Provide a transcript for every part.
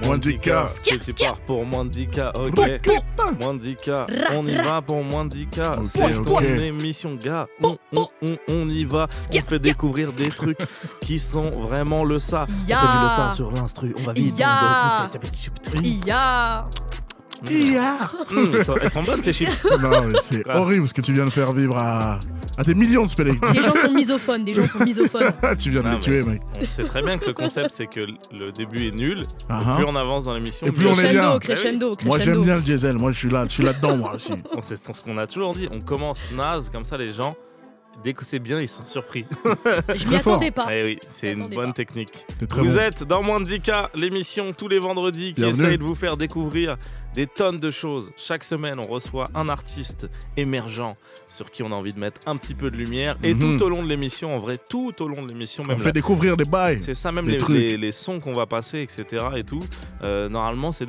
Moins de 10K. Tu pars pour moins de 10K, ok. Moins de 10K, on y va pour moins de 10K. Ok, C'est ton ok. émission, gars. On y va. On fait découvrir des trucs qui sont vraiment le ça. On fait du le ça sur l'instru. On va vite. Elles sont bonnes ces chips. Non, mais c'est horrible ce que tu viens de faire vivre à des millions de spectateurs. Des gens sont misophones, Tu viens de les tuer, mec. On sait très bien que le concept, c'est que le début est nul. Uh-huh. Plus on avance dans l'émission, Et plus on est bien. Crescendo. Moi, j'aime bien le diesel. Moi, je suis là-dedans, moi aussi. C'est ce qu'on a toujours dit. On commence naze, comme ça, les gens, dès que c'est bien, ils sont surpris. Je m'y attendais pas. Eh oui, c'est une bonne technique. Vous êtes dans Moins de 10K, l'émission tous les vendredis qui essaye de vous faire découvrir des tonnes de choses. Chaque semaine, on reçoit un artiste émergent sur qui on a envie de mettre un petit peu de lumière. Et tout au long de l'émission, en vrai, tout au long de l'émission, même on fait découvrir des bails. C'est ça, même les sons qu'on va passer, etc. Et tout. Normalement, c'est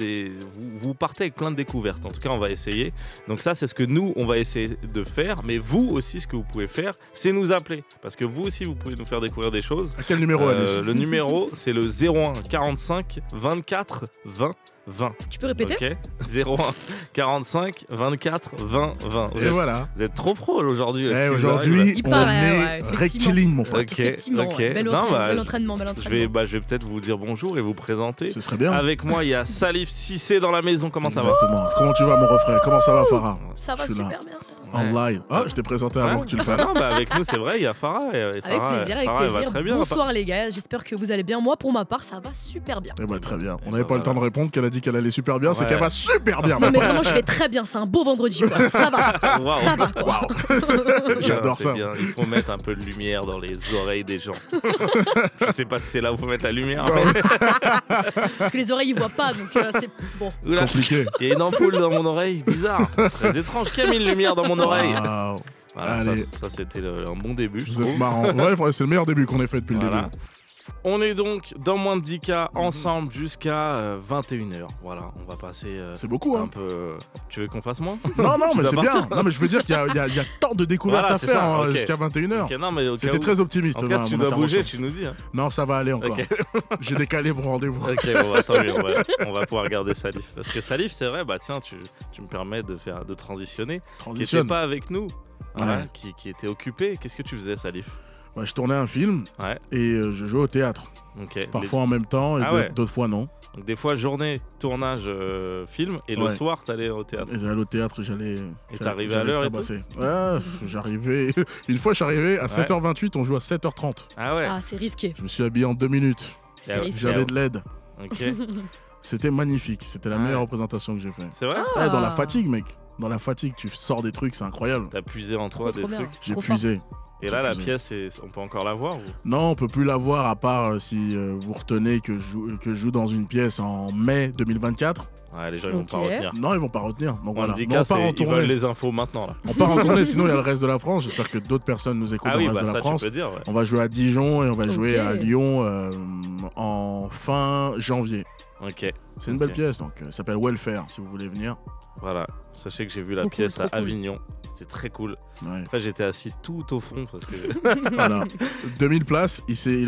vous partez avec plein de découvertes. En tout cas, on va essayer. Donc ça, c'est ce que nous, on va essayer de faire. Mais vous aussi, ce que vous pouvez faire, c'est nous appeler. Parce que vous aussi, vous pouvez nous faire découvrir des choses. À quel numéro, Alice ? Le numéro, c'est le 01 45 24 20 20. Tu peux répéter ? Ok. 01 45 24 20 20. Voilà. Vous êtes trop pro aujourd'hui. Aujourd'hui, on est rectiligne, mon pote. Effectivement. Bel entraînement. Je vais peut-être vous dire bonjour et vous présenter. Ce serait bien. Avec moi, il y a Salif Cissé dans la maison. Comment ça va ? Exactement. Comment tu vas, mon refrain ? Comment ça va, Farah ? Ça va super bien. En live. Ah, je t'ai présenté avant que tu le fasses. Non, avec nous, c'est vrai, il y a Farah. Avec plaisir. Va très bien. Bonsoir les gars, j'espère que vous allez bien. Moi, pour ma part, ça va super bien. Eh bah, très bien. On n'avait pas le temps de répondre qu'elle a dit qu'elle allait super bien, c'est qu'elle va super bien. Non, mais vraiment, je vais très bien. C'est un beau vendredi, quoi. Ça va. Ça va, quoi. J'adore ça. Bien. Il faut mettre un peu de lumière dans les oreilles des gens. Je sais pas si c'est là où il faut mettre la lumière. Parce que les oreilles, ils voient pas, donc c'est bon. Compliqué. Il y a une ampoule dans mon oreille, bizarre. Très étrange. Qui a mis une lumière dans mon oreille ? Voilà, ça c'était un bon début. Vous êtes marrant. Ouais, c'est le meilleur début qu'on ait fait depuis le début. On est donc dans Moins de 10K ensemble jusqu'à 21h. Voilà, on va passer. C'est beaucoup, un peu. Tu veux qu'on fasse moins ? Non, mais c'est bien. Non, mais je veux dire qu'il y a tant de découvertes à faire jusqu'à 21h. C'était très optimiste. En tout cas, si tu dois bouger, tu nous dis. Non, ça va aller encore. J'ai décalé mon rendez-vous. Ok, bon, attends, on va pouvoir regarder Salif. Parce que Salif, c'est vrai, bah tiens, tu me permets de transitionner. Qui n'était pas avec nous. Voilà, qui était occupé. Qu'est-ce que tu faisais, Salif ? Je tournais un film et je jouais au théâtre. Parfois en même temps et d'autres fois non. Donc des fois journée, tournage, film et le soir t'allais au théâtre. Et j'allais au théâtre, j'allais. Et t'arrivais à l'heure et tout. Ouais, j'arrivais. Une fois je suis arrivé à 7h28, on joue à 7h30. Ah ouais. Ah c'est risqué. Je me suis habillé en 2 minutes. C'est risqué. J'avais de l'aide. Ok. C'était magnifique, c'était la meilleure représentation que j'ai faite. C'est vrai ? Dans la fatigue, mec. Dans la fatigue, tu sors des trucs, c'est incroyable. T'as puisé en toi des trucs. J'ai puisé. Et là, la pièce, on peut encore la voir ou... Non, on peut plus la voir à part si vous retenez que je joue dans une pièce en mai 2024. Ouais, les gens ils vont pas retenir. Non, ils vont pas retenir. Donc voilà. On part en tournée. Ils veulent les infos maintenant là. On part en tournée, sinon il y a le reste de la France. J'espère que d'autres personnes nous écoutent dans le reste de la France. Tu peux dire, On va jouer à Dijon et on va jouer à Lyon en fin janvier. Ok. C'est une belle pièce, donc ça s'appelle Welfare si vous voulez venir. Voilà, sachez que j'ai vu la pièce à Avignon, c'était très cool. Ouais. Après j'étais assis tout au fond parce que... Voilà, 2000 places,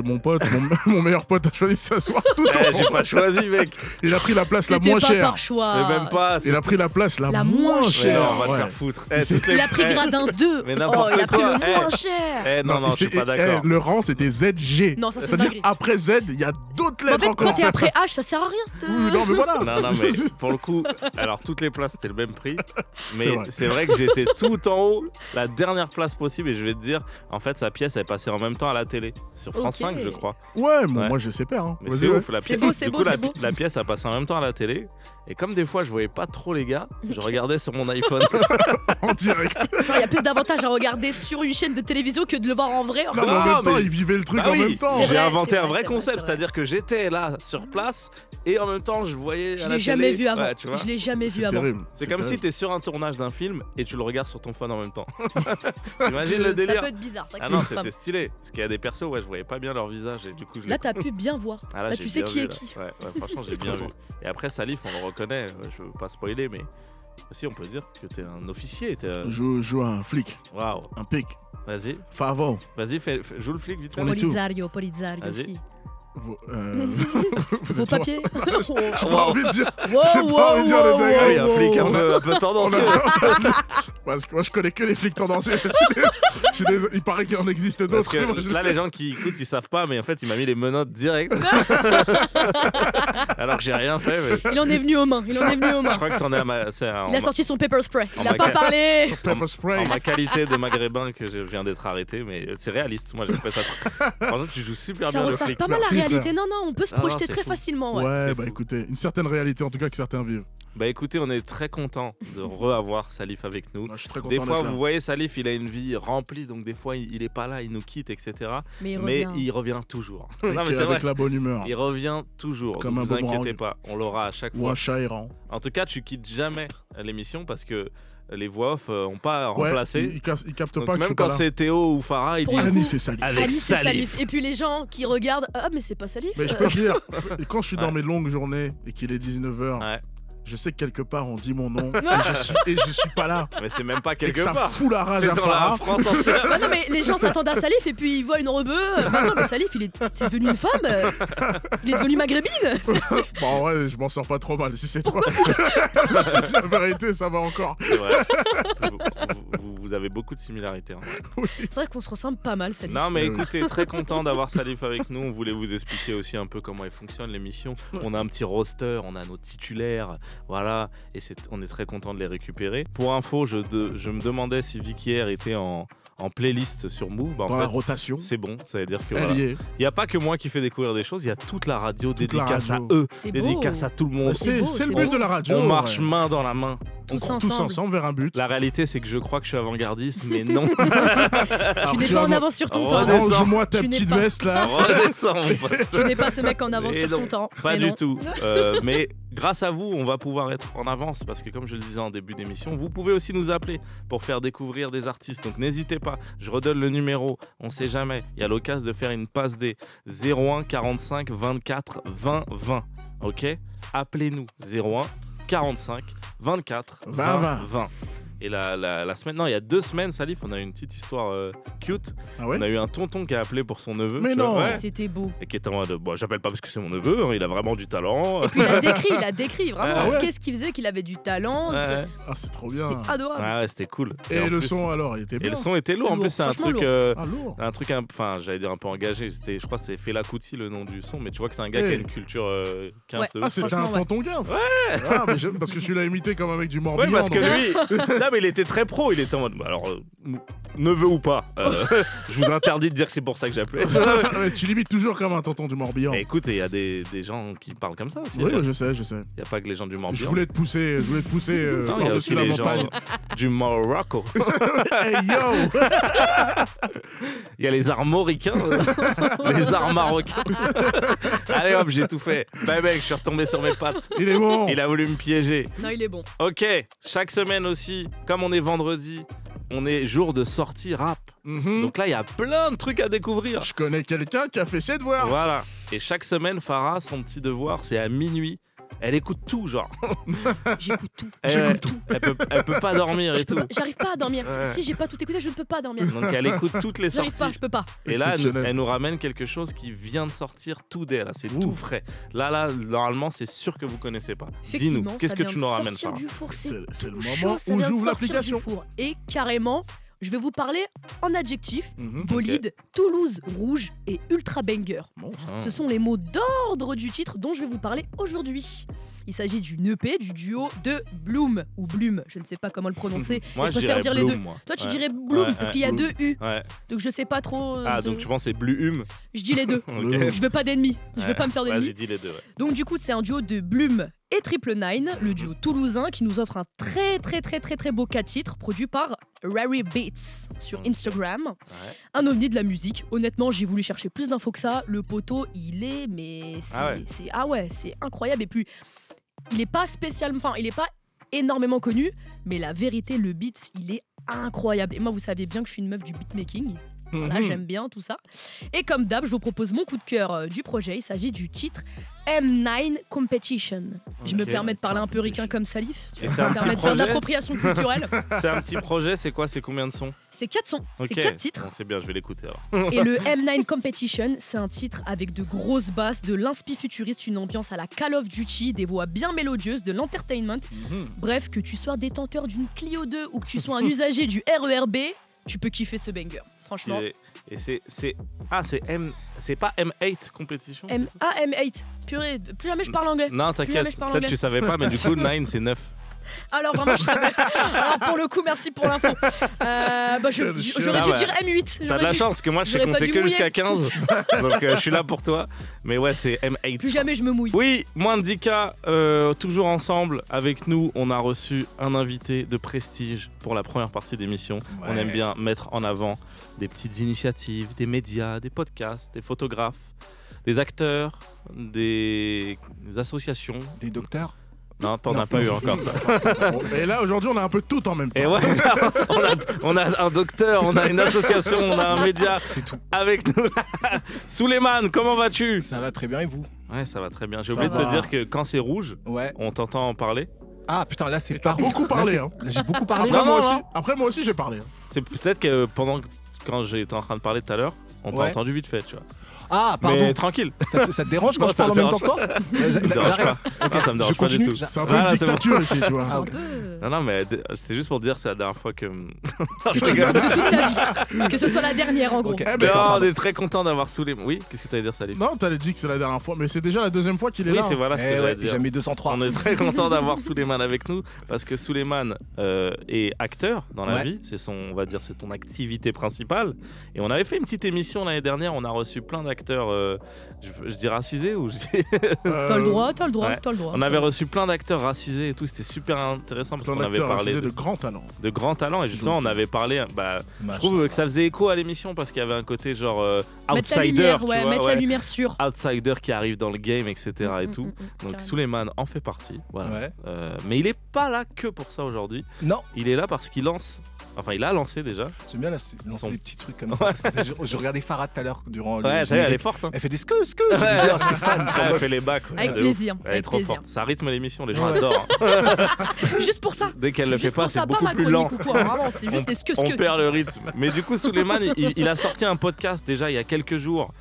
mon pote, mon meilleur pote a choisi de s'asseoir tout au fond. J'ai pas choisi mec. Il a pris la place la moins chère. Par choix. Mais même pas. Il a pris la place la moins chère. Non, on va te faire foutre. Il a pris gradin 2. Mais n'importe quoi. Il a pris le moins cher. Non, je suis pas d'accord. Le rang c'était ZG. Non, ça c'est c'est-à-dire après Z, il y a d'autres lettres encore. Quand t'es après H, ça sert à rien. Oui, non, mais voilà. Non, mais pour le coup, alors toutes les places c'était le même prix. Mais c'est vrai que j'étais tout en haut, la dernière place possible, et je vais te dire, en fait, sa pièce elle est passée en même temps à la télé, sur France 5, je crois. Ouais, moi je sais pas. Hein. Mais c'est ouf, c'est beau. La pièce a passé en même temps à la télé, et comme des fois je voyais pas trop les gars, je regardais sur mon iPhone. En direct. Il y a plus d'avantages à regarder sur une chaîne de télévision que de le voir en vrai. Non, mais en même temps, il vivait le truc en même temps. J'ai inventé un vrai concept, c'est-à-dire que j'étais là, sur place, et en même temps je voyais à la télé. Je l'ai jamais vu avant. Je l'ai jamais vu avant. C'est comme si t'es sur un tournage d'un film et tu le regardes sur ton phone en même temps. T'imagines le délire? Ça peut être bizarre. Ah non, c'était stylé. Parce qu'il y a des persos, je voyais pas bien leur visage et du coup là, t'as pu bien voir. Là, tu sais qui est qui. Ouais, franchement, j'ai bien vu. Et après, Salif, on le reconnaît. Je veux pas spoiler, mais aussi, on peut dire que t'es un officier. Je joue un flic. Waouh. Un pic. Vas-y. Favo. Vas-y, joue le flic vite fait. Polizario aussi. Vas-y. Vos papiers. J'ai pas envie de dire. Wow, J'ai pas envie de dire les dingueries. Ah oui, un flic un peu tendancieux. Parce que moi je connais que les flics tendancieux. Je suis désolé. Il paraît qu'il en existe Parce d'autres. que là, les gens qui écoutent, ils savent pas, mais en fait, il m'a mis les menottes direct. Alors que j'ai rien fait. Mais... Il en est venu aux mains. Je crois que c'en est à ma. Il a sorti son pepper spray. Il a my pas God. parlé. Pepper spray. En ma qualité de maghrébin que je viens d'être arrêté, mais c'est réaliste. Moi, j'ai fait ça. Franchement, tu joues super Ça bien le ressasse flic. pas mal la Merci, réalité. frère. Non, on peut se Ah non, projeter c'est très fou. facilement. Ouais. Ouais, C'est bah fou. écoutez, une certaine réalité en tout cas que certains vivent. Bah écoutez, on est très content de reavoir Salif avec nous. Moi, je suis très content Des fois, d'être là. vous voyez, Salif, il a une vie remplie, donc des fois, il est pas là, il nous quitte, etc. Mais Mais il revient toujours. Avec, Non, mais c'est avec vrai. la bonne humeur. Il revient toujours. Comme Ne un vous inquiétez boomerang. pas, on l'aura à chaque Ou fois. un chat errant. En tout cas, tu quittes jamais l'émission parce que les voix off n'ont pas Ouais, remplacé. il capte Donc pas que je même suis quand pas là. c'est Théo ou Farah, ils Pour disent le coup, Anis et Salif. avec Anis et Salif. Et puis les gens qui regardent, ah mais c'est pas Salif. Mais je peux te dire, quand je suis dans Ouais. mes longues journées et qu'il est 19h, Ouais. je sais que quelque part on dit mon nom Ouais. et je suis pas là. Mais c'est même pas Et quelque que ça part. fout la rage C'est à dans la Farah. France entière. Ah non mais les gens s'attendent à Salif et puis ils voient une rebeu. Attends mais Salif c'est devenu une femme. Il est devenu maghrébine. Bon, en vrai, je m'en sors pas trop mal. Si c'est toi, je te dis la vérité, ça va encore. C'est vrai. Vous avez beaucoup de similarités. Hein. C'est vrai qu'on se ressemble pas mal Salif. Non, mais Oui, oui. écoutez, très content d'avoir Salif avec nous. On voulait vous expliquer aussi un peu comment elle fonctionne l'émission. On a un petit roster, on a nos titulaires, voilà, et on est très content de les récupérer. Pour info, je me demandais si Vicky Air était en playlist sur Move. Bah, en Dans la fait, rotation, c'est bon, ça veut dire que elle voilà. y est. Il n'y a pas que moi qui fais découvrir des choses, il y a toute la radio, Toute la dédicace à radio. eux, C'est beau. dédicace à tout le monde. C'est beau, C'est le c'est but beau. de la radio. On marche ouais. main dans la main. On Tous court tous ensemble. ensemble vers un but. La réalité, c'est que je crois que je suis avant-gardiste, mais non. Alors, Tu n'es tu pas vas en avance sur ton temps. Redescends. Range-moi ta Tu n'es petite pas- veste là. Redescends, mon pote. Tu n'es pas ce mec en avance Mais sur non, son temps. Pas Mais du non. tout. Mais grâce à vous, on va pouvoir être en avance parce que comme je le disais en début d'émission, vous pouvez aussi nous appeler pour faire découvrir des artistes. Donc n'hésitez pas, je redonne le numéro, on sait jamais. Il y a l'occasion de faire une passe des 01 45 24 20 20. Ok ? Appelez-nous 01 45 24 20 20. Et la semaine, non, il y a 2 semaines, Salif, on a eu une petite histoire cute. Ah ouais On a eu un tonton qui a appelé pour son neveu. Mais tu vois. non. Ouais. C'était beau. Et qui était en mode, bon, j'appelle pas parce que c'est mon neveu, hein, il a vraiment du talent. Et puis il a décrit vraiment Ah ouais. qu'est-ce qu'il faisait, qu'il avait du talent. Ouais. Ah, c'est trop bien. C'était adorable. Ouais, c'était cool. Et en le plus- son alors, il était Et bien. le son était lourd. En Lourd, plus, c'est un franchement truc, lourd. Ah, lourd. enfin, j'allais dire un peu engagé. C'était, je crois, que c'est Fela Kuti le nom du son, mais tu vois que c'est un gars qui a Hey. une culture quinte Ouais. de Ah, ouf. c'était un Franchement, ouais. tonton gaffe. Ouais. Ah, mais parce que tu l'as imité comme un mec du Morbihan. Ouais, parce que donc- lui, non, mais il était très pro. Il était en mode, bah, alors, neveu ou pas, je vous interdis de dire que c'est pour ça que j'ai appelé. Mais tu limites toujours comme un tonton du Morbihan. Mais écoute, il y a des gens qui parlent comme ça aussi. Oui, Il mais je sais. n'y a pas que les gens du Morbihan. Je voulais te pousser Non, il y a par-dessus aussi la les montagne. gens du Morocco. Hey yo. Il y a les armoricains, les arts marocains. Allez hop, j'ai tout fait. Bah mec, je suis retombé sur mes pattes. Il est bon. Il a voulu me piéger. Non, il est bon. Ok, chaque semaine aussi, comme on est vendredi, on est jour de sortie rap. Mhm. Donc là, il y a plein de trucs à découvrir. Je connais quelqu'un qui a fait ses devoirs. Voilà. Et chaque semaine, Farah, son petit devoir, c'est à minuit. Elle écoute tout, genre. J'écoute tout. J'écoute tout. Elle peut pas dormir et tout. J'arrive pas à dormir. Ouais. Si j'ai pas tout écouté, je ne peux pas dormir. Donc elle écoute toutes les J'arrive sorties. pas, je peux pas. Et là, Exceptionnel. elle nous ramène quelque chose qui vient de sortir tout d'elle. C'est Ouh. tout frais. Là, normalement, c'est sûr que vous connaissez pas. Effectivement, Dis-nous, qu'est-ce ça que vient tu de nous ramènes, sortir Farah? du four, C'est le tout moment chaud, ça où vient de j'ouvre sortir du l'application. four. Et carrément, je vais vous parler en adjectif. Mhm. Bolide, Toulouse, rouge et ultra banger. Bon, ça- Ah. Ce sont les mots d'ordre du titre dont je vais vous parler aujourd'hui. Il s'agit d'une EP du duo de Bloom ou Bloom, je ne sais pas comment le prononcer. Moi, Et je je préfère dirais dire les Bloom, deux. moi. Toi, tu Ouais. dirais Bloom Ouais, parce ouais. qu'il y a Bloom. 2 U. Ouais. Donc je sais pas trop. Ah, donc tu penses c'est Bluhum. Je dis les deux. Ok. Je veux pas d'ennemis. Je veux Ouais. pas me faire Vas-y, d'ennemis. dis les deux. Ouais. Donc du coup, c'est un duo de Bloom et Triple Nine, le duo toulousain qui nous offre un très beau 4 titres produit par Rary Beats sur Instagram. Ouais. Un ovni de la musique. Honnêtement, j'ai voulu chercher plus d'infos que ça. Le poteau, il est, mais Ah ouais. c'est incroyable. Et puis, il est pas spécialement, enfin, il est pas énormément connu, mais la vérité, le beat, il est incroyable. Et moi, vous savez bien que je suis une meuf du beatmaking. Voilà, j'aime bien tout ça. Et comme d'hab, je vous propose mon coup de cœur du projet. Il s'agit du titre M9 Competition. Je me permets de parler un peu ricain comme Salif. Et Ça me permet de faire de l'appropriation culturelle. C'est un petit projet, c'est quoi? C'est combien de sons? C'est 4 sons, Ok. c'est 4 titres. Bon, c'est bien, je vais l'écouter alors. Et le M9 Competition, c'est un titre avec de grosses basses, de l'inspi futuriste, une ambiance à la Call of Duty, des voix bien mélodieuses, de l'entertainment. Bref, que tu sois détenteur d'une Clio 2 ou que tu sois un usager du RERB, tu peux kiffer ce banger. Franchement. Et c'est pas M8 Competition? M8. Purée, plus jamais je parle anglais. Non, Plus jamais t'inquiète, je parle peut-être anglais. tu savais pas, mais du coup 9 c'est 9. Alors vraiment, alors pour le coup, merci pour l'info. J'aurais dû dire M8. T'as de la chance que moi je sais j'aurais pas compter dû que mouiller. jusqu'à 15. Donc je suis là pour toi. Mais ouais, c'est M8. Plus jamais je me mouille. Oui, moins de 10K, toujours ensemble avec nous. On a reçu un invité de prestige pour la première partie d'émission. Ouais. On aime bien mettre en avant des petites initiatives, des médias, des podcasts, des photographes, des acteurs, des associations. Des docteurs. Non, t'en as pas eu encore ça. Bon, et là, aujourd'hui, on a un peu tout en même temps. Et ouais, on a un docteur, on a une association, on a un média. C'est tout. Avec nous. Souleymane, comment vas-tu? Ça va très bien et vous? Ouais, ça va très bien. J'ai Ça oublié de te va. dire que quand c'est rouge, Ouais. on t'entend en parler. Ah putain, là c'est T'as pas beaucoup parlé. Là, Hein. j'ai beaucoup parlé. Après, Non, moi non, aussi, non. après, moi aussi, j'ai parlé. Hein. C'est peut-être que quand j'étais en train de parler tout à l'heure, on t'a Ouais. entendu vite fait, tu vois. Ah pardon. Mais tranquille. Ça te dérange quand Non, je parle en ça me même temps que toi? Ça me dérange pas. Ah, ça me dérange Je pas du continue. tout. J'a- C'est un peu une Ah, c'est bon. dictature ici, tu vois. Ah, ok. Non, mais c'était juste pour dire que c'est la dernière fois que. Non, je De rigole. toute ta vie. Que ce soit la dernière en gros. Ok. Eh ben, Non, on pardon. est très content d'avoir Souleymane. Oui, qu'est-ce que t'allais dire, Salif? Non, t'allais dit que c'est la dernière fois, mais c'est déjà la deuxième fois qu'il est Oui, là. c'est voilà ce que Eh j'allais ouais, dire. j'ai mis 203. On est très content d'avoir Souleymane avec nous parce que Souleymane est acteur dans la Ouais. vie, c'est on va dire c'est ton activité principale. Et on avait fait une petite émission l'année dernière, on a reçu plein d'acteurs, je dis racisés ou T'as le droit, t'as le droit, Ouais. t'as le droit. on avait reçu plein d'acteurs racisés et tout, c'était super intéressant parce C'est un qu'on avait acteur parlé racisé de de grand talent. grands talents et justement on avait parlé. Je Machin. trouve que ça faisait écho à l'émission parce qu'il y avait un côté genre Mettre la outsider, lumière, tu ouais, vois, mettre la lumière sur. outsider qui arrive dans le game, etc. et tout. Donc carrément. Souleymane en fait partie. Voilà. Ouais. Mais il est pas là que pour ça aujourd'hui. Non, Il est là parce qu'il lance. Enfin, il a lancé déjà. j'aime bien lancer Son- des petits trucs comme ça. Parce qu'en fait, je regardais Farah tout à l'heure durant le Ouais, t'as vu, elle générique. est forte. Hein. Elle fait des skeux. Je suis fan. Elle fait les bacs. ouais, Avec de ouf. plaisir. Elle est Avec trop plaisir. forte. Ça rythme l'émission, les gens Ouais. adorent. hein. Juste pour ça. Dès qu'elle le fait Juste pas, pour c'est ça, pas beaucoup ma plus lent. chronique ou quoi. Vraiment, c'est juste des On skeux. perd le rythme. Mais du coup, Souleymane, il a sorti un podcast déjà il y a quelques jours.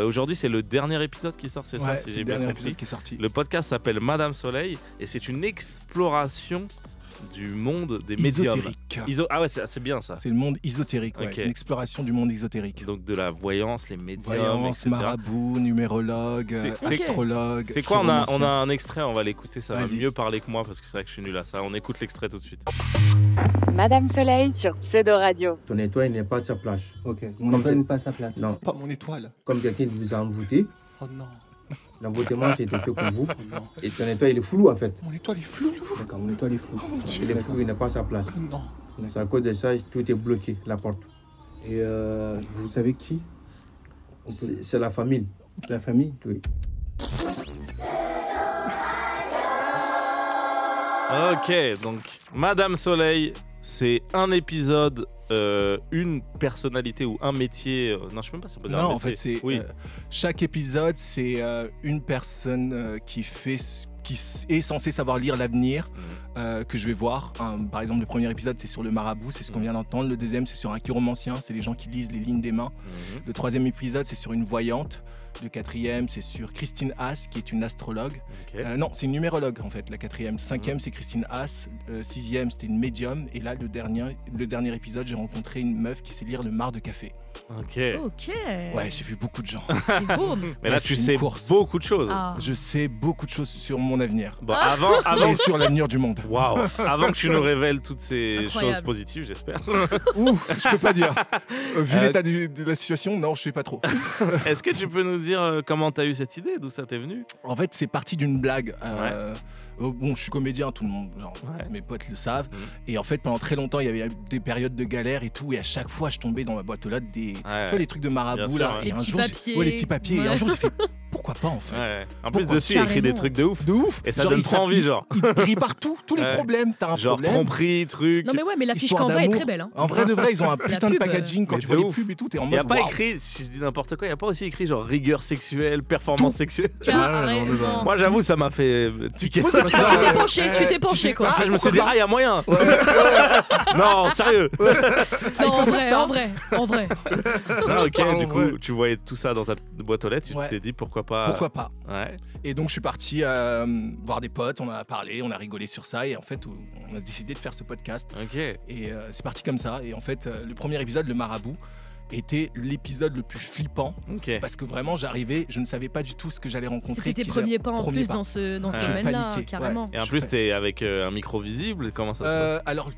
Aujourd'hui, c'est le dernier épisode qui sort, c'est ça, Ouais, si c'est j'ai le bien dernier compris. épisode qui est sorti. Le podcast s'appelle Madame Soleil et c'est une exploration du monde des médiums. Ésotérique. Ah ouais, c'est bien ça. C'est le monde ésotérique, ouais. Ok. Une exploration du monde ésotérique. Donc de la voyance, les médiums, Voyance, etc. marabout, numérologue, C'est- astrologue. C'est quoi, on a chiromancien. un extrait, on va l'écouter, ça va Vas-y. mieux parler que moi parce que c'est vrai que je suis nul à ça. On écoute l'extrait tout de suite. Madame Soleil sur Pseudo Radio. Ton étoile n'est pas de sa place. Ok, mon Comme étoile c'est- n'est pas à sa place. Non. Pas mon étoile. Comme quelqu'un qui vous a envoûté, Oh non, l'envoûtement c'était fait pour vous. oh non. Et ton étoile il est flou en fait. Mon étoile est floue. D'accord, mon étoile est flou. Oh mon Dieu. Il est flou, il n'est pas à sa place. Non. C'est à cause de ça, tout est bloqué, la porte. Et vous savez qui? C'est la famille. La famille? Oui. Ok, donc Madame Soleil, c'est un épisode, une personnalité ou un métier. Non, je sais même pas si on peut dire un Non, en métier. fait, c'est Oui. chaque épisode, c'est une personne qui est censée savoir lire l'avenir, que je vais voir. Par exemple, le premier épisode, c'est sur le marabout, c'est ce qu'on vient d'entendre. Le deuxième, c'est sur un chiromancien, c'est les gens qui lisent les lignes des mains. Mhm. Le troisième épisode, c'est sur une voyante. Le quatrième, c'est sur Christine Haas, qui est une astrologue. Ok. Non, c'est une numérologue, en fait, la quatrième. Cinquième, c'est Christine Haas. Sixième, c'était une médium. Et là, le dernier épisode, j'ai rencontré une meuf qui sait lire le marc de café. Ok. Ok. Ouais, j'ai vu beaucoup de gens. C'est beau. Mais là, Ouais, tu c'est sais une course. beaucoup de choses. Ah. Je sais beaucoup de choses sur mon avenir. Bon, avant Et sur l'avenir du monde. Waouh! Avant que tu nous révèles toutes ces Incroyable. choses positives, j'espère. Ouh, je peux pas dire. Vu Euh, l'état de la situation, non, je sais pas trop. Est-ce que tu peux nous dire comment t'as eu cette idée, d'où ça t'est venu? En fait, c'est parti d'une blague. Bon, je suis comédien, tout le monde, genre, Ouais. mes potes le savent. Et en fait, pendant très longtemps, il y avait des périodes de galère et tout. Et à chaque fois, je tombais dans ma boîte aux lettres des, tu vois, les trucs de marabout Bien sûr, là. ouais. Et Les un petits jour, papiers. ouais, les petits papiers. Et un Ouais. jour, j'ai fait pourquoi pas en fait. Ouais. En plus, Pourquoi dessus, il écrit des Carrément. trucs de ouf. De ouf. Et ça Genre, donne il trop envie, genre. Il brille partout, tous les Ouais. problèmes. T'as un Genre problème. tromperie, truc. Non mais ouais, mais l'affiche Histoire Canva est d'amour. très belle. Hein. En vrai de vrai, ils ont un putain de pub, packaging quand mais tu de vois les ouf. pubs et tout. T'es en Il n'y a mode pas waouh. écrit, si je dis n'importe quoi, il n'y a pas aussi écrit genre rigueur sexuelle, performance sexuelle. Carrément. Moi, j'avoue, ça m'a fait tiquer. poses la question, Tu t'es ouais. penché, tu t'es Tu penché fais, quoi. Après, je me suis dit, ah, il y a moyen. Non, sérieux. Non, en peut faire vrai, ça. en vrai. Ah, ok, Parlons du vrai. coup, tu voyais tout ça dans ta boîte aux lettres, tu Ouais. t'es dit pourquoi pas. Pourquoi pas. Ouais. Et donc je suis parti voir des potes, on en a parlé, on a rigolé sur ça et en fait on a décidé de faire ce podcast Ok. et c'est parti comme ça. Et en fait le premier épisode, le marabout, était l'épisode le plus flippant Ok. parce que vraiment j'arrivais, je ne savais pas du tout ce que j'allais rencontrer. C'était tes qui premiers pas en premier plus pas. dans ce Ouais. domaine-là, Paniqué, carrément. Et en plus, t'es avec un micro visible. Comment ça se passe Alors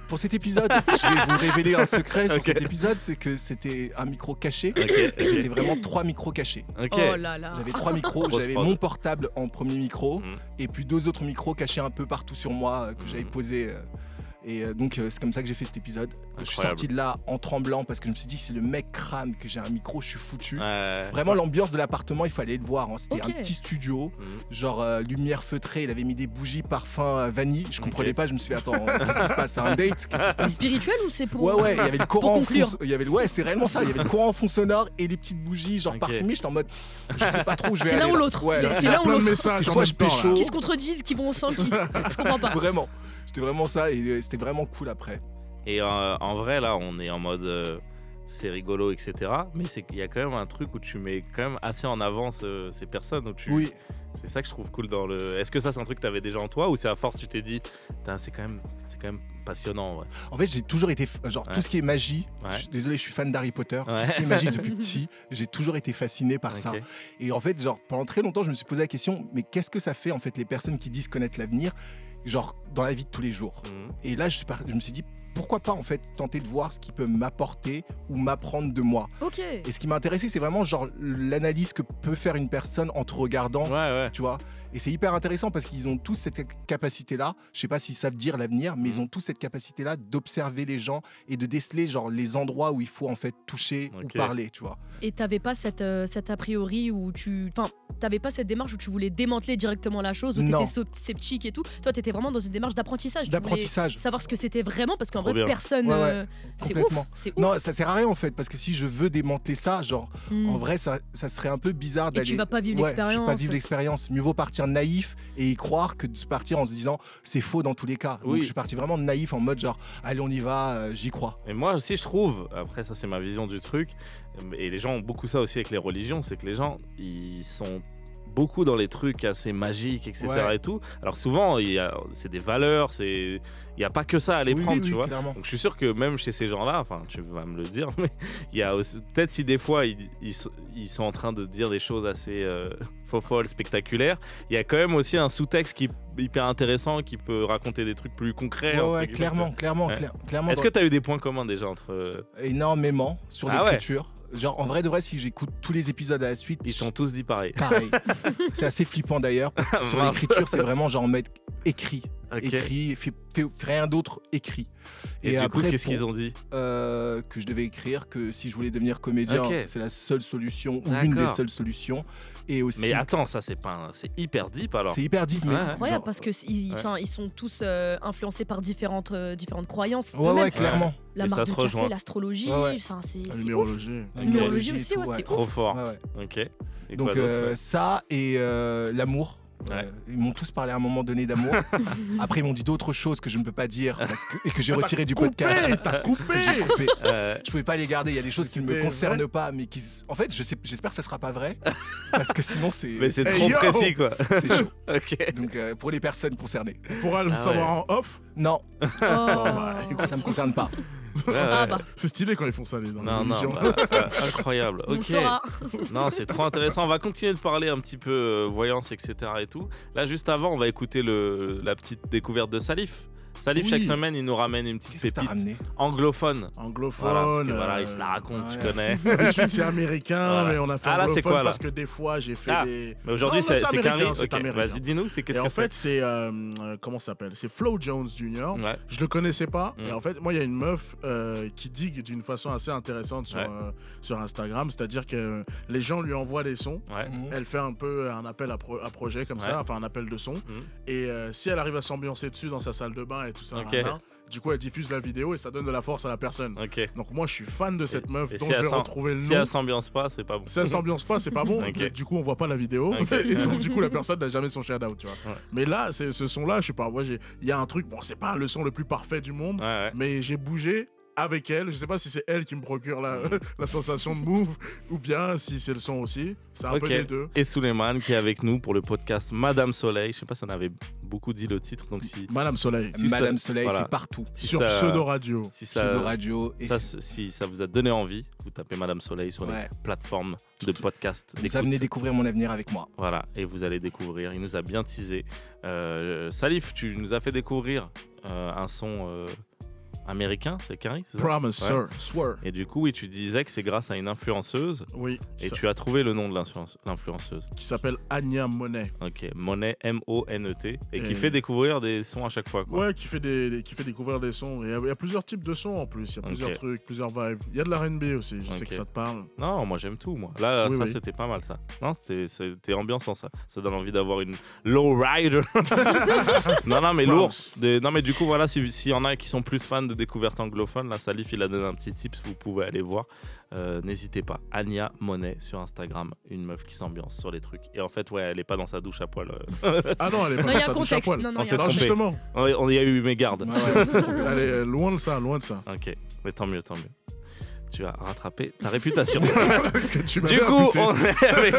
pour cet épisode, je vais vous révéler un secret sur Ok. cet épisode, c'est que c'était un micro caché. Ok. J'étais vraiment 3 micros cachés. Ok. Oh là là. J'avais 3 micros, Grosse j'avais prod. mon portable en premier micro Mhm. et puis 2 autres micros cachés un peu partout sur moi que j'avais Mhm. posés. Donc c'est comme ça que j'ai fait cet épisode. Je suis Incroyable. sorti de là en tremblant parce que je me suis dit si le mec crame que j'ai un micro, je suis foutu. Ouais. Vraiment l'ambiance de l'appartement, il fallait le voir. Hein. C'était Ok. un petit studio, Mhm. genre lumière feutrée. Il avait mis des bougies parfum vanille. Je comprenais Ok. pas. Je me suis dit attends, qu'est-ce qui se passe? C'est un date? Qu'est-ce qui se C'est passe? spirituel ou c'est pour. Ouais, il y avait le courant en fond. conclure. Il y avait ouais, c'est réellement ça. Il y avait le courant en fond sonore et les petites bougies genre Ok. parfumées. J'étais en mode, je sais pas trop où je vais C'est l'un aller. ou là. l'autre. Ouais, C'est là. l'un ou Plein de l'autre. messages C'est en soit même je temps, là. pécho. Qui se contredisent, qui vont ensemble, qui. Je comprends pas. Vraiment, c'était vraiment ça et c'était vraiment cool après. Et en vrai, là, on est en mode c'est rigolo, etc. Mais c'est qu'il y a quand même un truc où tu mets quand même assez en avant ces personnes. Où tu... Oui, C'est ça que je trouve cool dans le. Est-ce que ça, c'est un truc que tu avais déjà en toi ou c'est à force tu t'es dit, putain, c'est quand même passionnant, en vrai. en fait j'ai toujours été genre Ouais. tout ce qui est magie. Ouais. Désolé, je suis fan d'Harry Potter. Ouais. Tout ce qui est magie depuis petit, j'ai toujours été fasciné par ça. Ok. Et en fait, genre pendant très longtemps, je me suis posé la question, mais qu'est-ce que ça fait en fait les personnes qui disent connaître l'avenir, genre dans la vie de tous les jours. Mhm. Et là, je me suis dit pourquoi pas en fait tenter de voir ce qui peut m'apporter ou m'apprendre de moi. Ok. Et ce qui m'a intéressé, c'est vraiment genre l'analyse que peut faire une personne en te regardant, Ouais. tu vois. Et c'est hyper intéressant parce qu'ils ont tous cette capacité-là. Je sais pas s'ils savent dire l'avenir, mais Mhm. ils ont tous cette capacité-là d'observer les gens et de déceler genre les endroits où il faut en fait toucher Ok. ou parler, tu vois. Et t'avais pas cet a priori où tu. Enfin, t'avais pas cette démarche où tu voulais démanteler directement la chose, où Non. t'étais sceptique et tout. Toi, t'étais vraiment dans une démarche d'apprentissage. Tu voulais D'apprentissage. savoir ce que c'était vraiment parce qu'en Trop vrai, bien. personne. Ouais, ouais, c'est ouf. complètement. C'est ouf. Non, ça sert à rien en fait, parce que si je veux démanteler ça, genre, Hmm. en vrai, ça serait un peu bizarre Et d'aller. tu vas pas vivre Ouais, je vais pas l'expérience. vivre l'expérience. Mieux vaut partir naïf et y croire que de se partir en se disant c'est faux dans tous les cas. Oui. Donc je suis parti vraiment naïf en mode genre allez on y va, j'y crois. Et moi aussi, je trouve, après ça c'est ma vision du truc, et les gens ont beaucoup ça aussi avec les religions, c'est que les gens, ils sont beaucoup dans les trucs assez magiques, etc. Ouais. et tout. Alors souvent, c'est des valeurs, il n'y a pas que ça à les Oui, prendre, oui, tu vois. clairement. Donc je suis sûr que même chez ces gens-là, enfin tu vas me le dire, mais il y a aussi, peut-être si des fois ils sont en train de dire des choses assez folles, spectaculaires, il y a quand même aussi un sous-texte qui est hyper intéressant, qui peut raconter des trucs plus concrets. entre Ouais, guillemets. clairement. Ouais. Clairement. Est-ce que tu as eu des points communs déjà entre... Énormément sur Ah ouais. l'écriture. Genre en vrai de vrai, si j'écoute tous les épisodes à la suite, Ils t'ont tous dit pareil. pareil. C'est assez flippant d'ailleurs parce que sur Mince. l'écriture, c'est vraiment genre en mode écrit. Ok. Écrit, fais rien d'autre, écrit. Et, du coup, qu'est-ce pour- qu'ils ont dit? que je devais écrire, que si je voulais devenir comédien, Ok. c'est la seule solution ou l'une des D'accord. seules solutions. Et aussi, Mais attends, ça c'est pas, c'est hyper deep alors. c'est hyper deep. Ouais, mais ouais. Incroyable genre- parce que ils sont tous influencés par différentes croyances. Ouais, eux-mêmes. ouais, clairement. La Et marque ça de se café, rejoint. l'astrologie, Ouais, ouais. enfin, c'est La ouf. numérologie. La Numérologie et aussi, tout, ouais, c'est Trop ouf. fort. Ouais, ouais. Ok. Et Donc quoi d'autre ça et l'amour. Ouais. Ils m'ont tous parlé à un moment donné d'amour. Après, ils m'ont dit d'autres choses que je ne peux pas dire et que j'ai retiré du podcast. T'as coupé. J'ai coupé. Euh, Je pouvais pas les garder. Il y a des choses qui ne me C'était concernent vrai pas, mais qui. En fait, j'espère que ça sera pas vrai, parce que sinon c'est. Mais c'est Hey, trop yo précis quoi. c'est chaud. Ok. Donc pour les personnes concernées. On pourra le Ah savoir en off. Non, Oh. ça me concerne pas. Ouais, Ah ouais. bah, C'est stylé quand ils font ça dans les Non, non, émissions. incroyable. on le Ok. saura. Non, c'est trop intéressant. On va continuer de parler un petit peu voyance, etc. et tout. Là, juste avant, on va écouter la petite découverte de Salif. Salif, Oui. chaque semaine, il nous ramène une petite Qu'est-ce que t'as pépite ramené? anglophone. Anglophone. Voilà, parce que, voilà, il se la raconte, tu ouais. connais. D'habitude, c'est américain, Voilà. mais on a fait Ah, là, c'est anglophone quoi, là parce que des fois, j'ai fait Ah, des. Mais aujourd'hui, Non, là, c'est américain, Carrie. c'est Ok, américain. vas-y, dis-nous, c'est qu'est-ce Et que en c'est fait, c'est. Comment ça s'appelle? C'est Flo Jones Jr. Ouais. Je le connaissais pas. Mm. Et en fait, moi, il y a une meuf qui digue d'une façon assez intéressante Ouais. sur Instagram. C'est-à-dire que les gens lui envoient des sons. Ouais. Elle fait un peu un appel à projet comme Ouais. ça, enfin un appel de son. Et si elle arrive à s'ambiancer dessus dans sa salle de bain et tout ça, Ok. du coup, elle diffuse la vidéo et ça donne de la force à la personne. Ok. Donc moi, je suis fan de cette meuf et dont si je elle vais s'en- retrouver le Si nom. elle s'ambiance pas, c'est pas bon. Si elle s'ambiance pas, c'est pas bon. Ok. Du coup, on voit pas la vidéo. Ok. Et donc, du coup, la personne n'a jamais son shout-out, tu vois. Ouais. Mais là, ce son-là, je sais pas, moi, il y a un truc, bon, c'est pas le son le plus parfait du monde, Ouais, ouais. mais j'ai bougé avec elle. Je sais pas si c'est elle qui me procure la sensation de move ou bien si c'est le son aussi. C'est un Ok. peu les deux. Et Souleymane qui est avec nous pour le podcast Madame Soleil. Je sais pas si on avait beaucoup dit le titre, donc si Madame Soleil. Si Madame ça- Soleil, voilà. c'est partout. si Sur ça- Pseudo Radio. si ça, Pseudo Radio. Et si ça vous a donné envie, vous tapez Madame Soleil sur les Ouais. plateformes de podcast. vous d'écoute. venez découvrir mon avenir avec moi. Voilà, et vous allez découvrir. Il nous a bien teasé. Salif, tu nous as fait découvrir un son américain, c'est Carrie, c'est ça? Promise, Ouais. sir. Swear. Et du coup, oui, tu disais que c'est grâce à une influenceuse. Oui. Et ça- tu as trouvé le nom de l'influenceuse. Qui s'appelle Anya Monet. Ok, Monet, M-O-N-E-T. Et qui Et- fait découvrir des sons à chaque fois. Quoi. Ouais, qui fait découvrir des sons. Et il y a plusieurs types de sons en plus. Il y a plusieurs Ok. trucs, plusieurs vibes. Il y a de l'R&B aussi. Je sais Ok. que ça te parle. Non, moi j'aime tout, moi. Là, Oui, ça oui. c'était pas mal, ça. Non, c'était ambiançant, ça. Ça donne envie d'avoir une low rider. non, mais lourd. Non, mais du coup, voilà, s'il y en a qui sont plus fans de découvertes anglophones, là, Salif, il a donné un petit tips, vous pouvez aller voir. N'hésitez pas. Anya Monet sur Instagram, une meuf qui s'ambiance sur les trucs. Et en fait, ouais, elle est pas dans sa douche à poil. Ah non, elle est pas Non, il y dans a sa un douche à contexte. poil. Non, non, On il y a s'est un Non, trompé. justement. On y a eu mes gardes. Elle est loin de ça, loin de ça. Ok, mais tant mieux, tant mieux. Tu as rattrapé ta réputation. Que tu m'avais Du coup, imputé.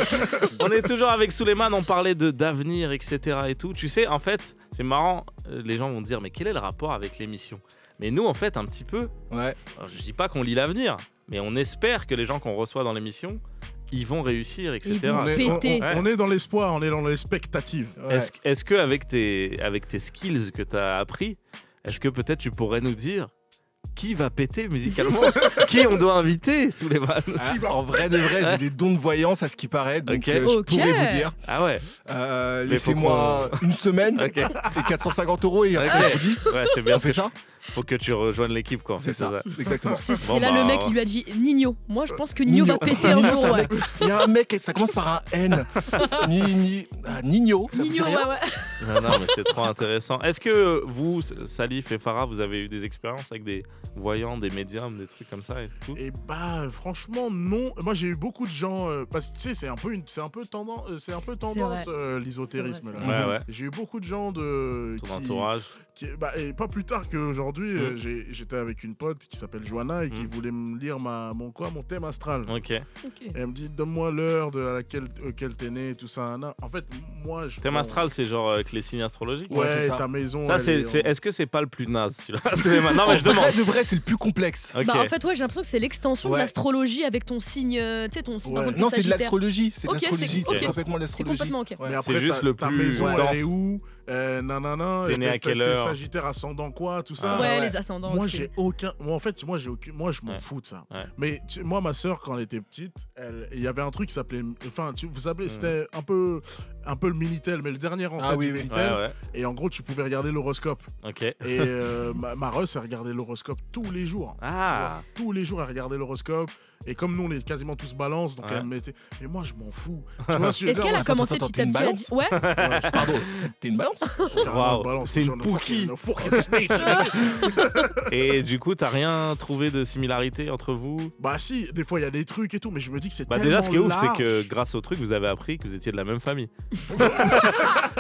on est toujours avec Souleymane, on parlait d'avenir, etc. et tout. Tu sais, en fait, c'est marrant, les gens vont dire, mais quel est le rapport avec l'émission? Mais nous, en fait, un petit peu, Ouais. alors, je dis pas qu'on lit l'avenir, mais on espère que les gens qu'on reçoit dans l'émission, ils vont réussir, etc. Ils vont On est, péter. on est dans l'espoir, on est dans l'expectative. Ouais. Est-ce que avec tes skills que tu as appris, est-ce que peut-être tu pourrais nous dire qui va péter musicalement? Qui on doit inviter, Souleymane? Ah, en vrai de vrai, j'ai des dons de voyance à ce qui paraît, donc Ok. je Ok. pourrais vous dire. Ah ouais, Mais faut Laissez-moi une semaine ok. et 450 € et après Ok. je vous dis. Ouais, c'est bien On ce fait que ça faut que tu rejoignes l'équipe, quoi. C'est ça, exactement. C'est Bon, là bah, le mec ouais. qui lui a dit Nino. Moi, je pense que Nino va péter un Nino, jour. c'est un Ouais. mec- Il y a un mec, ça commence par un N. Nino, ça vous dit Nino, rien ouais, ouais. Non, mais c'est trop intéressant. Est-ce que vous, Salif et Farah, vous avez eu des expériences avec des voyants, des médiums, des trucs comme ça et tout? Et bah franchement non. Moi j'ai eu beaucoup de gens parce que tu sais c'est un peu tendance l'ésotérisme C'est là. vrai, Ouais, ouais. J'ai eu beaucoup de gens de Ton entourage. et pas plus tard qu'aujourd'hui j'étais avec une pote qui s'appelle Joanna et qui Mm. voulait me lire mon thème astral. Ok. Ok. Et elle me dit donne-moi l'heure auquel t'es né et tout ça. En fait moi je Thème astral, c'est genre avec les signes astrologiques? Ouais, c'est ça. ta maison. Ça, elle est-ce que c'est pas le plus naze, celui-là? Non, mais je En demande. vrai de vrai, c'est le plus complexe. Ok. Bah, en fait, ouais, j'ai l'impression que c'est l'extension de Ouais. l'astrologie avec ton signe, tu sais, ton signe, par Ouais. exemple, Non, t'es c'est de Sagittaire. l'astrologie. C'est de Ok, l'astrologie. c'est- C'est ok. complètement de C'est l'astrologie. complètement ok. Ouais. Mais après, juste ta- le ta plus maison, dense. elle est où nanana. T'es né à quelle t'es heure? Sagittaire ascendant quoi, tout ça. Ah, Ouais, ouais. les ascendants Moi, aussi. j'ai aucun. Moi, en fait, moi, je m'en Ouais. fous de ça. Ouais. Mais moi, ma sœur, quand elle était petite, il y avait un truc qui s'appelait. Enfin, vous savez, c'était un peu le Minitel, mais le dernier ancêtre oui, du oui. Minitel. Ouais, ouais. Et en gros, tu pouvais regarder l'horoscope. Ok. Et ma Russ, elle regardait l'horoscope tous les jours. Ah. Tous les jours, elle regardait l'horoscope. Et comme nous, on est quasiment tous balance, donc Ouais. elle me mettait. Mais moi, je m'en fous. Tu vois ce que je veux Est-ce dire? qu'elle a Moi, commencé attends, petit à t'es une petit à balance dire. Ouais, ouais, Pardon, t'es une balance? carrément, Waouh, balance, c'est une genre, Pookie. fucking snitch. Et du coup, t'as rien trouvé de similarité entre vous? Bah si, des fois il y a des trucs et tout, mais je me dis que c'est Bah tellement déjà, ce qui est ouf, c'est large. que grâce au truc, vous avez appris que vous étiez de la même famille.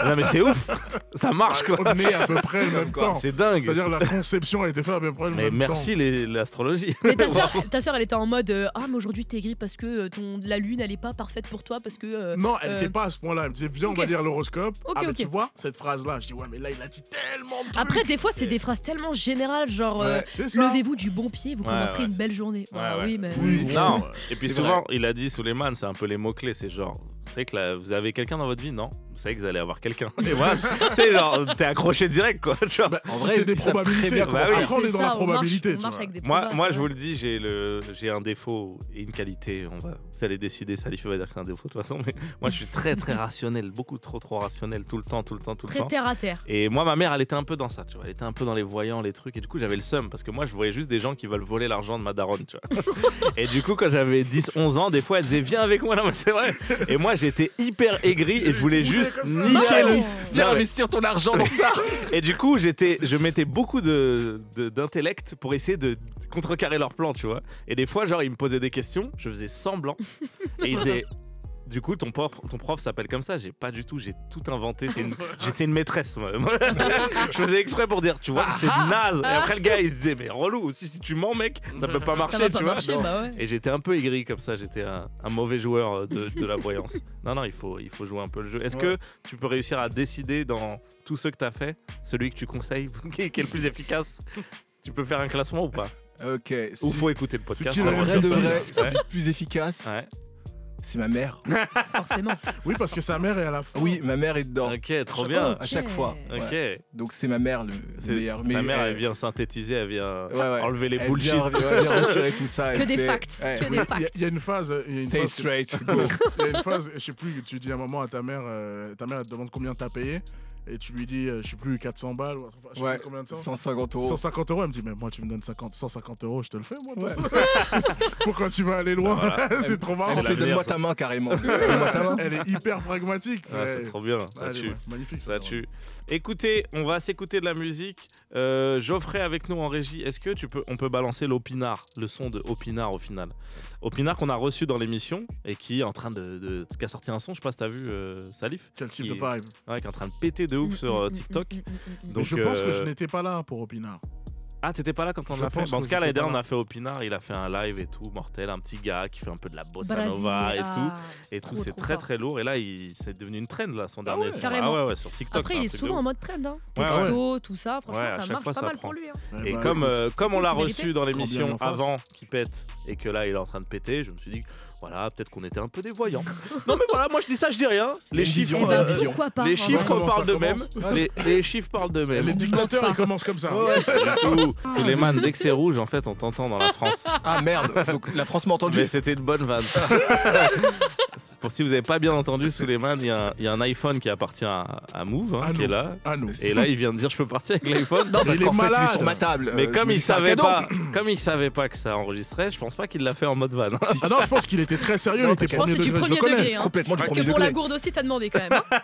Non mais c'est ouf, ça marche quoi. On est à peu près le même temps. C'est dingue. C'est-à-dire la conception a été faite à peu près le Mais même merci l'astrologie. mais ta sœur, elle était en mode ah, mais aujourd'hui t'es gris parce que la lune, elle est pas parfaite pour toi parce que. temps. Non, elle n'était pas à ce point-là. Elle me disait viens, Ok. on va lire l'horoscope. Ok, mais ok. tu vois cette phrase-là, je dis ouais, mais là il a dit tellement de trucs. Après, des fois, c'est des phrases tellement générales, genre Ouais, c'est ça. levez-vous du bon pied, vous Ouais, commencerez ouais, une c'est belle ça. journée. Ouais, Ah ouais. oui, mais. Oui, Non. c'est Et puis C'est souvent, il a dit Souleymane, c'est un peu les mots-clés. C'est genre, c'est que là, vous avez quelqu'un dans votre vie, non? savez que vous allez avoir quelqu'un. Et voilà, tu sais, genre, t'es accroché direct, quoi. Tu vois. Bah, En si vrai, c'est des ils savent très probabilités. bien comment faire. Après, on est dans la probabilité. On tu marche vois. avec des Moi, probas, moi c'est je vous vrai. le dis, j'ai un défaut et une qualité. Vous allez décider, Salif va dire que c'est un défaut de toute façon, mais moi je suis très très rationnel, beaucoup trop rationnel, tout le temps. Très terre à terre. Et moi, ma mère, elle était un peu dans ça, tu vois. Elle était un peu dans les voyants, les trucs. Et du coup, j'avais le seum parce que moi, je voyais juste des gens qui veulent voler l'argent de ma daronne, tu vois. Et du coup, quand j'avais 10-11 ans, des fois, elle disait viens avec moi. Non, mais c'est vrai. Et moi, j'étais hyper aigri et je voulais juste comme ça. niquer Alice, viens Non, mais- investir ton argent dans ça. Et du coup, je mettais beaucoup d'intellect pour essayer de contrecarrer leur plan, tu vois. Et des fois, genre, ils me posaient des questions, je faisais semblant. Et ils disaient. Du coup, ton prof s'appelle comme ça. J'ai pas du tout, j'ai tout inventé. C'est une maîtresse. Moi. Je faisais exprès pour dire, tu vois, c'est naze. Et après, le gars, il se disait, mais relou aussi, si tu mens, mec, ça peut pas Ça marcher, va tu pas vois. marcher, bah ouais. Et j'étais un peu aigri comme ça. J'étais un mauvais joueur de la voyance. Non, il faut jouer un peu le jeu. Est-ce que tu peux réussir à décider dans tous ceux que t'as fait, celui que tu conseilles, qui est le plus efficace? Tu peux faire un classement ou pas? Ok. Ou faut écouter le podcast? qui En le- vrai de vrai, Ouais. celui le plus efficace, Ouais. c'est ma mère. Forcément. Oui, parce que sa mère est à la fin. Oui, ma mère est dedans. Ok, trop bien. À chaque fois. Ok. Ouais. Donc c'est ma mère le C'est- meilleur. Ta mère, elle vient synthétiser, elle vient Ouais. enlever les Elle bullshit. vient retirer tout ça. Que elle des fait- facts. Ouais. Que des facts. Il y a une phase. Stay straight. Go. Il y a une phase, je sais plus, tu dis à un moment à ta mère, elle te demande combien t'as payé. Et tu lui dis, je sais plus, 400 balles. Ou je sais Ouais. plus combien de temps. 150 euros. 150 euros, elle me dit, mais moi tu me donnes 150 euros, je te le fais, moi. toi. Ouais. Pourquoi tu vas aller loin? Voilà. C'est trop marrant. Elle me fait l'avenir, donne-moi ça. ta main carrément. Donne-moi ta main. Elle est hyper pragmatique. Ah, c'est trop bien, ça Allez, tue. ouais, magnifique. Ça tue. Écoutez, on va s'écouter de la musique. Geoffrey avec nous en régie. Est-ce que on peut balancer l'Opinard, le son de Opinard au final. Opinard qu'on a reçu dans l'émission et qui est en train qui a sorti un son, je sais pas si t'as vu Salif. Quel type qui- de vibe. Ouais, qui est en train de péter de ouf sur TikTok. Mais Donc, je pense que je n'étais pas là pour Opinard. Ah, t'étais pas là quand on Je l'a fait? pense Bah, en que tout cas, j'étais l'année pas dernière, on là. a fait Opinard. Il a fait un live et tout, mortel. Un petit gars qui fait un peu de la bossa nova et tout. Et tout, trop, c'est trop très fort. très lourd. Et là, c'est devenu une trend, là, son dernier ouais, son. carrément. Ah ouais, sur TikTok. Après, c'est il un est truc souvent de en ouf. mode trend. Hein. Ouais, Texto, tout ça. Franchement, Ouais, à ça chaque marche fois, pas ça mal prend. pour lui. Hein. Eh Et bah, comme, écoute, comme on cool, l'a c'est mérité. reçu dans bien l'émission en face. avant qu'il pète et que là il est en train de péter, je me suis dit voilà, peut-être qu'on était un peu des voyants. Non mais voilà, moi je dis ça, je dis rien. Les Une chiffres, vision, Eh ben, vision. pourquoi pas les franchement. chiffres Comment parlent ça d'eux-mêmes. commence Les chiffres parlent les d'eux-mêmes. dictateurs, pas. ils commencent comme ça. Ouais. Du coup, Suleiman, dès que c'est rouge, en fait, on t'entend dans la France. Ah merde. Donc la France m'a entendu. Mais c'était une bonne vanne. Pour si vous n'avez pas bien entendu, Suleiman, il y a un iPhone qui appartient à Move, hein, À qui est nous. là. Ah nous. Et là, il vient de dire je peux partir avec l'iPhone. Non, parce il est qu'en fait, il est malade. sur ma table. Mais Je comme me il dis, c'est un savait cadeau. pas, comme il savait pas que ça enregistrait, je pense pas qu'il l'a fait en mode van. Si, Ah non, je pense qu'il était très sérieux, il Non, était Je pense que premier c'est du degré, je le premier connais. degré. Hein. complètement du Parce premier que pour la degré. gourde aussi, t'as demandé quand même. Hein.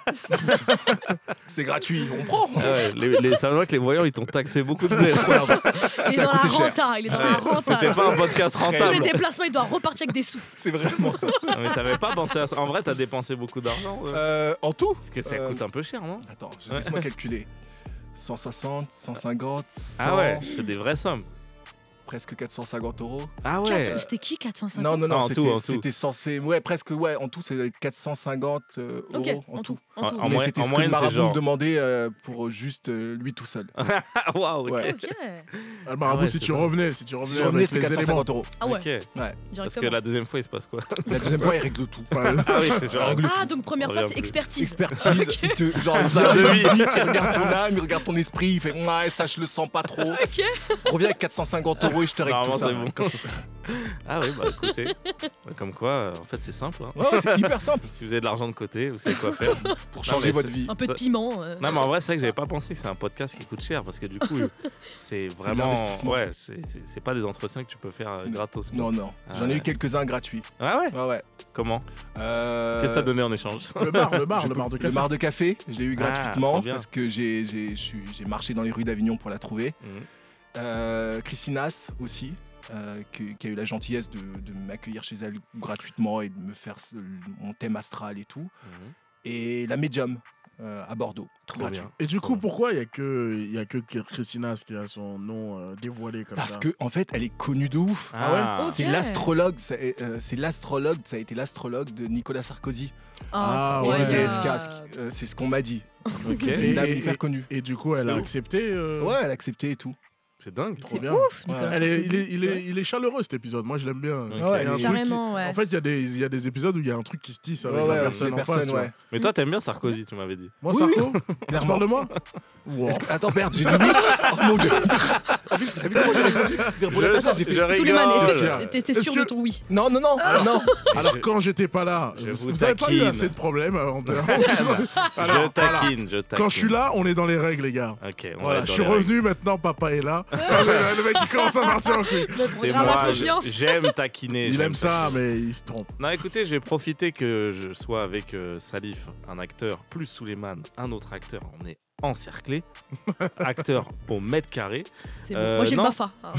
C'est gratuit, on prend. Ah ouais, ça veut que les voyants ils t'ont taxé beaucoup de blé. Trop d'argent. Il est Ça a dans la coûté cher. renta. Il est dans la renta. C'était pas un podcast Tous les rentable. déplacements, il doit repartir avec des sous. C'est vraiment ça. Non, mais t'avais pas pensé à ça. En vrai, t'as dépensé beaucoup d'argent. En tout. Parce que ça coûte un peu cher, non? Attends, laisse-moi calculer. 160, 150, 100, Ah ouais, c'est des vraies sommes. presque 450 euros. Ah ouais. C'était qui 450? Non, Non, en tout, en tout. c'était censé. Ouais, presque, ouais, en tout, c'est 450 Ok, euros en tout. En tout. En Mais moyenne- c'était en ce que le moyenne, c'est marabout genre- me demandait pour juste lui tout seul. Ah waouh, ok. Ouais. Ok. Ah, le marabout, ouais, si c'est tu dingue. revenais, Si je revenais, avec c'était les éléments. 450 euros. Ah ouais, Ok. Ouais. Parce que directement. la deuxième fois, il se passe quoi? La deuxième fois, il règle tout. Ah oui, c'est genre. Règle Ah, donc première On fois, revient c'est plus. expertise. Expertise, il te, genre, il Ça vient, devient. il visite, il regarde ton âme, il regarde ton esprit, il fait ouais, ça je le sens pas trop. Ok. Reviens avec 450 euros et je te règle tout Normalement, ça. c'est bon. Ah oui, bah écoutez. Comme quoi, en fait, c'est simple. Hein. Ouais, c'est hyper simple Si vous avez de l'argent de côté, vous savez quoi faire. pour changer mais votre c'est- vie. Un peu de Ça- piment. Non, mais en vrai, c'est vrai que j'avais pas pensé que c'est un podcast qui coûte cher parce que du coup, c'est de vraiment. l'investissement. Ouais, c'est pas des entretiens que tu peux faire gratos. quoi. Non, non, Ah j'en ai ouais. eu quelques-uns gratuits. Ah ouais? Ouais, ouais. Comment? Qu'est-ce que t'as donné en échange? Le bar de Le café. mar de café, je l'ai eu Ah, gratuitement trop bien. parce que j'ai marché dans les rues d'Avignon pour la trouver. Mhm. Christinas aussi, qui a eu la gentillesse de m'accueillir chez elle gratuitement et de me faire mon thème astral et tout. Mhm. Et la médium à Bordeaux. Trop gratuit. bien. Et du coup, pourquoi il y a que Christinas qui a son nom dévoilé comme Parce ça? que en fait, elle est connue de ouf. Ah ouais? Ok. C'est l'astrologue, ça a été l'astrologue de Nicolas Sarkozy. Ah, Et ouais. de ouais. DSK, c'est ce qu'on m'a dit. Ok. C'est une dame Et- hyper connue. Et du coup, elle a C'est accepté. Ouais, elle a accepté et tout. C'est dingue. C'est bien. ouf, Nicolas. Il est chaleureux cet épisode. Moi, je l'aime bien. Ok. Il y a un truc Carrément, ouais. En fait, il y a des épisodes où il y a un truc qui se tisse avec la personne en face. ouais. Mais toi, t'aimes bien Sarkozy, tu m'avais dit. Moi, Oui, Sarko, tu Clairement. parles de moi Wow. Attends, Bert, j'ai dit oui. Oh mon dieu. En plus, t'as vu comment j'ai répondu? J'ai répondu à ta place, j'ai fait- Je Souleymane, rigole. est-ce que t'es sûr Est-ce de que- ton oui? Non, non, non, non. Alors, quand j'étais pas là, Je vous vous avez pas eu taquine. assez de problèmes avant de... Je taquine. Quand je suis là, on est dans les règles, les gars. Ok, on va Voilà, être je dans suis les règles. revenu maintenant, papa est là. Le mec, il commence à partir en couille. Le C'est programme à moi, confiance. j'aime taquiner. Il j'aime aime ça, taquiner. mais il se trompe. Non, écoutez, je vais profiter que je sois avec Salif, un acteur, plus Souleymane, un autre acteur. On est encerclés, acteur au mètre carré. C'est bon. Moi j'ai le non. Bafa, hein,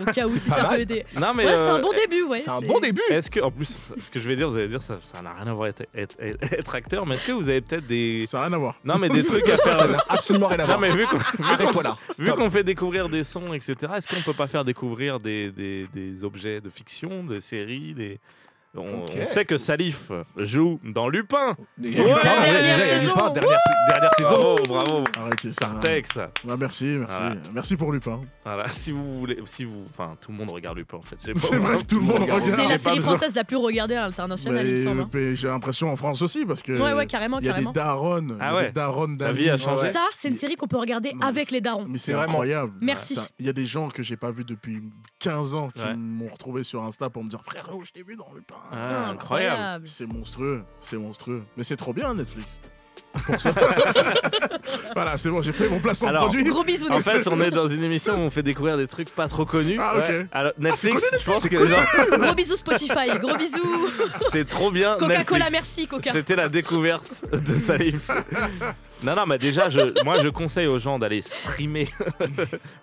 au cas où si pas ça mal. peut aider. Non, mais Ouais, c'est un bon début, ouais. C'est un bon début. Est-ce que, en plus, ce que je vais dire, vous allez dire, ça n'a rien à voir avec être acteur, mais est-ce que vous avez peut-être des. Ça n'a rien à voir. Non, mais des trucs à Ça faire. n'a absolument rien à Non, voir. mais vu Arrête-toi là. vu Stop. qu'on fait découvrir des sons, etc., est-ce qu'on peut pas faire découvrir des objets de fiction, des séries, On Ok. sait que Salif joue dans Lupin. Il y a Ouais, Lupin, dernière déjà, il y a saison. Lupin, dernière saison. Bravo. Arrêtez ça. Sartex. Bah, merci. Voilà. Merci pour Lupin. Voilà, si vous voulez, enfin, tout le monde regarde Lupin en fait. J'ai C'est vrai que tout le monde regarde. regarde. C'est J'ai la pas série besoin. française la plus regardée à l'international, il me semble. hein. Mais j'ai l'impression en France aussi, parce que Ouais, carrément, il y a carrément. des darons. Ah il y a ouais. des darons Ta vie a d'amis. changé. Ouais. Ça, c'est une série qu'on peut regarder Non, mais avec c'est- les darons. Mais c'est Vraiment. incroyable. Merci. Ça, il y a des gens que j'ai pas vus depuis 15 ans qui Ouais. m'ont retrouvé sur Insta pour me dire frérot, je t'ai vu dans Lupin. Ah, incroyable. C'est monstrueux, c'est monstrueux. Mais c'est trop bien Netflix. Pour ça. Voilà, c'est bon, j'ai fait mon placement Alors, de produit. Gros bisous. En fait, on est dans une émission où on fait découvrir des trucs pas trop connus. Ah, ok. Alors, c'est Netflix, connu, je pense que genre, Gros bisous Spotify. Gros bisous. c'est trop bien. Coca-Cola, Netflix. merci Coca. C'était la découverte de Salif. Non, mais déjà, moi, je conseille aux gens d'aller streamer,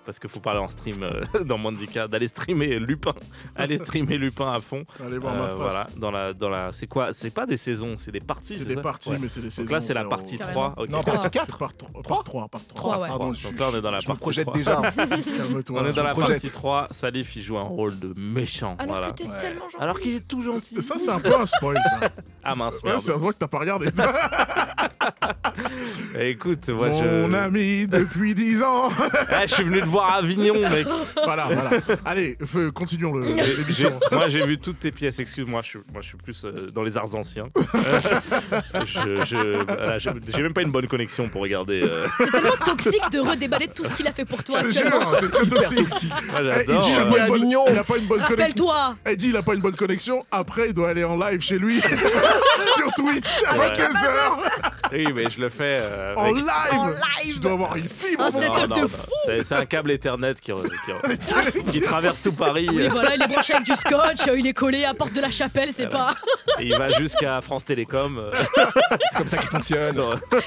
parce qu'il faut parler en stream dans Mandika, d'aller streamer Lupin. Allez streamer Lupin à fond. Allez voir ma face. Voilà, dans la, c'est quoi? C'est pas des saisons, c'est des parties. C'est des ça parties, Ouais. mais c'est des saisons. Donc là, c'est la frérot. partie Carrément. 3. ok. Non, partie C'est 4. par 3. Trois, ouais. Pardon, Donc là, on est dans la je me partie projette 3. déjà. Calme-toi. On est dans la projette. partie 3. Salif, il joue un rôle de méchant. Alors voilà. que t'es Ouais. tellement gentil. Alors qu'il est tout gentil. Ça, c'est un peu un spoil, ça. Ah mince, Ouais, merde. c'est un voix que t'as pas regardé. Écoute, moi Mon ami depuis 10 ans. je suis venu te voir à Avignon, mec. Voilà. Allez, continuons l'émission. Moi, j'ai vu toutes tes pièces. Excuse-moi, je suis plus dans les arts anciens. Voilà, j'ai même pas une bonne connexion pour regarder. C'est tellement toxique de redéballer tout ce qu'il a fait pour toi Je te actuellement. jure, c'est très toxique. Moi, Il j'adore. dit, Il a Avignon. il a pas une bonne connexion. Rappelle-toi. Il dit il a pas une bonne connexion. Après, il doit aller en live chez lui sur Twitch à Ouais. 22h Oui, mais je le fais. en avec- live. En live. Tu dois avoir une fibre. Ah, mon c'est gars. top de fou. C'est un câble Ethernet qui traverse tout Paris. Oui, voilà, il est branché avec du scotch, il est collé à Porte de la Chapelle, c'est Voilà. pas. Et il va jusqu'à France Télécom, C'est comme ça qu'il fonctionne.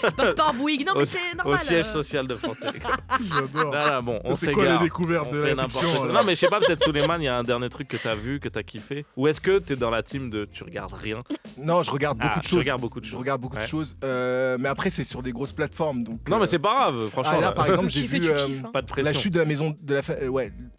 Il passe par Bouygues. Non, mais au, c'est au normal. siège social de France Télécom. J'adore. Voilà, bon, on C'est quoi les s'égare. découvertes On de fait la n'importe fiction quoi. alors Non, mais je sais pas, peut-être Souleymane, il y a un dernier truc que t'as vu, que t'as kiffé. Ou est-ce que t'es dans la team de tu regardes rien? Non, je regarde beaucoup de tu choses. regardes beaucoup de Je choses. regarde beaucoup Ouais. de choses. Mais après, c'est sur des grosses plateformes. Donc, Non, mais c'est pas grave, franchement. Ah, là, par exemple, j'ai Kiffer, vu tu kiffes, hein. pas de pression. la chute de la maison de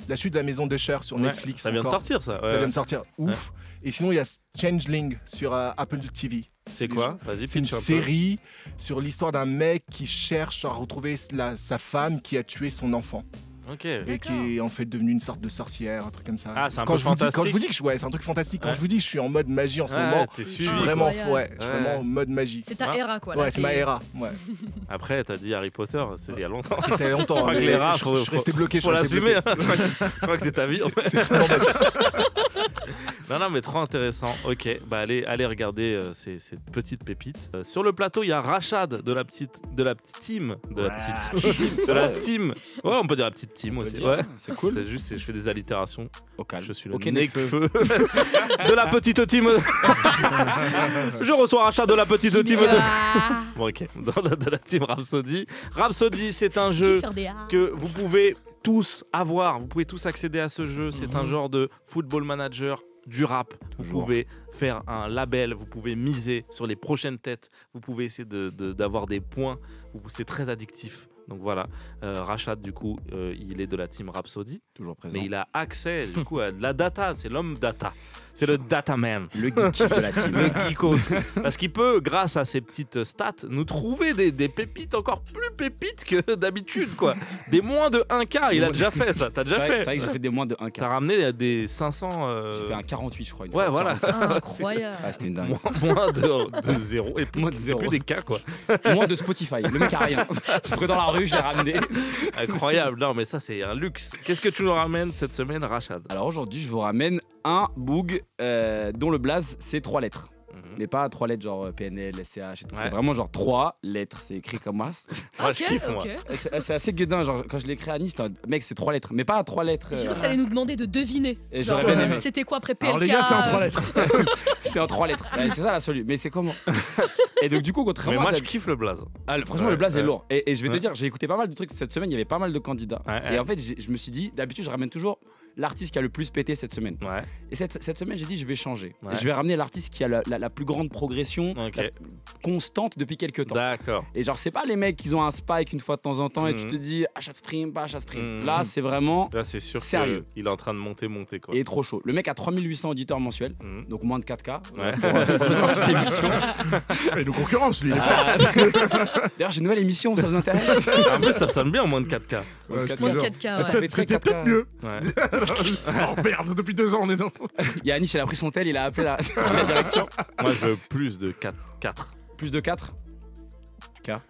la chute de la maison d'Usher sur Ouais, Netflix. Ça vient de encore. sortir, ça. Ouais. Ça vient de sortir. Ouf. Et sinon, il y a Changeling sur Apple TV. C'est quoi? Vas-y, C'est une pitch un peu. série sur l'histoire d'un mec qui cherche à retrouver sa femme qui a tué son enfant Ok. et qui est en fait devenue une sorte de sorcière, un truc comme ça. Ah, c'est un quand peu je vous dis, quand je fantastique. vous dis que c'est un truc fantastique. Quand Ouais. je vous dis que je suis en mode magie en ce Ouais, moment, t'es je suivi, suis quoi. vraiment Incroyable. ouais, je suis Ouais. vraiment en mode magie. C'est ta Ouais. era, quoi. là, Ouais, c'est ma t'es- era. Ouais. Après, t'as dit Harry Potter, c'est il y a longtemps. C'était longtemps. Je crois que mais les rats, je suis resté bloqué. Faut l'assumer, hein. Je crois que c'est ta vie. en fait. C'est vraiment bête. Non, mais trop intéressant. Ok, bah allez regarder ces petites pépites. Sur le plateau, il y a Rachad de la petite team. De la team. Ouais, on peut dire la petite team aussi. Ouais, C'est cool. c'est juste, je fais des allitérations. Au calme. Je suis le Ok, Necfeu de la petite team. Je reçois Rachad de la petite team. Ah, Bon, ok, de la team Rhapsody. Rhapsody, c'est un qui jeu faire des A. que vous pouvez tous avoir, vous pouvez tous accéder à ce jeu. C'est un genre de football manager du rap. Vous Toujours. pouvez faire un label, vous pouvez miser sur les prochaines têtes, vous pouvez essayer d'avoir des points. C'est très addictif. Donc voilà, Rachad du coup, il est de la team Rhapsody, Toujours présent. mais il a accès du coup à de la data, c'est l'homme data. C'est le data man. Le geek de la team. Le geekos. Parce qu'il peut, grâce à ses petites stats, nous trouver des pépites encore plus pépites que d'habitude, quoi. Des moins de 1K, il a déjà fait ça. T'as déjà fait. C'est vrai que j'ai fait des moins de 1K. T'as ramené des 500. J'ai fait un 48, je crois. Une Ouais, fois. voilà. Incroyable. Ah, c'était une dingue. Moins de 0. Et plus, Moins de c'est zéro. plus des cas, quoi. Moins de Spotify. Le mec a rien. Je trouvais dans la rue, je l'ai ramené. Incroyable. Non, mais ça, c'est un luxe. Qu'est-ce que tu nous ramènes cette semaine, Rachad? Alors aujourd'hui, je vous ramène un boog dont le blaze, c'est 3 lettres. Mais pas 3 lettres genre PNL, SCH et tout. Ouais. C'est vraiment genre 3 lettres. C'est écrit comme moi. Moi, je kiffe, moi. C'est assez gueudin. Genre, quand je l'ai écrit à Nice, mec, c'est 3 lettres. Mais pas 3 lettres. J'ai cru que t'allais nous demander de deviner. Et Genre, j'aurais bien aimé. C'était quoi après PLK Alors les gars, c'est en 3 lettres. C'est en 3 lettres. Ouais, c'est ça la solution. Mais c'est comment? Et donc, du coup, Mais contrairement moi, à je kiffe le blaze. franchement, Ouais, le blaze est ouais. lourd. Et je vais te Ouais. dire, j'ai écouté pas mal de trucs cette semaine. Il y avait pas mal de candidats. Ouais, Et en fait, je me suis dit, d'habitude, je ramène toujours l'artiste qui a le plus pété cette semaine. Ouais. Et cette semaine, j'ai dit, je vais changer. Ouais. Je vais ramener l'artiste qui a la plus grande progression Ok. constante depuis quelques temps. D'accord. Et genre, c'est pas les mecs qui ont un spike une fois de temps en temps et tu Mhm. te dis, achat stream, pas achat stream. Mhm. Là, c'est vraiment. Là, c'est sûr Sérieux. qu'il est en train de monter, quoi. Et trop chaud. Le mec a 3800 auditeurs mensuels, Mhm. donc moins de 4K Ouais. pour cette partie de l'émission. Il nous concurrence, lui, il est fort. D'ailleurs, j'ai une nouvelle émission, ça vous intéresse? En plus, ça sonne bien en moins de 4K. Ouais, je te Moins de jure. 4K, Ça, ouais. ça fait très C'était 4K. peut-être mieux. Ouais. Oh merde, depuis 2 ans, on est dans. Yannis, il a pris son tel, il a appelé la direction. Moi, je veux plus de 4. Plus de 4.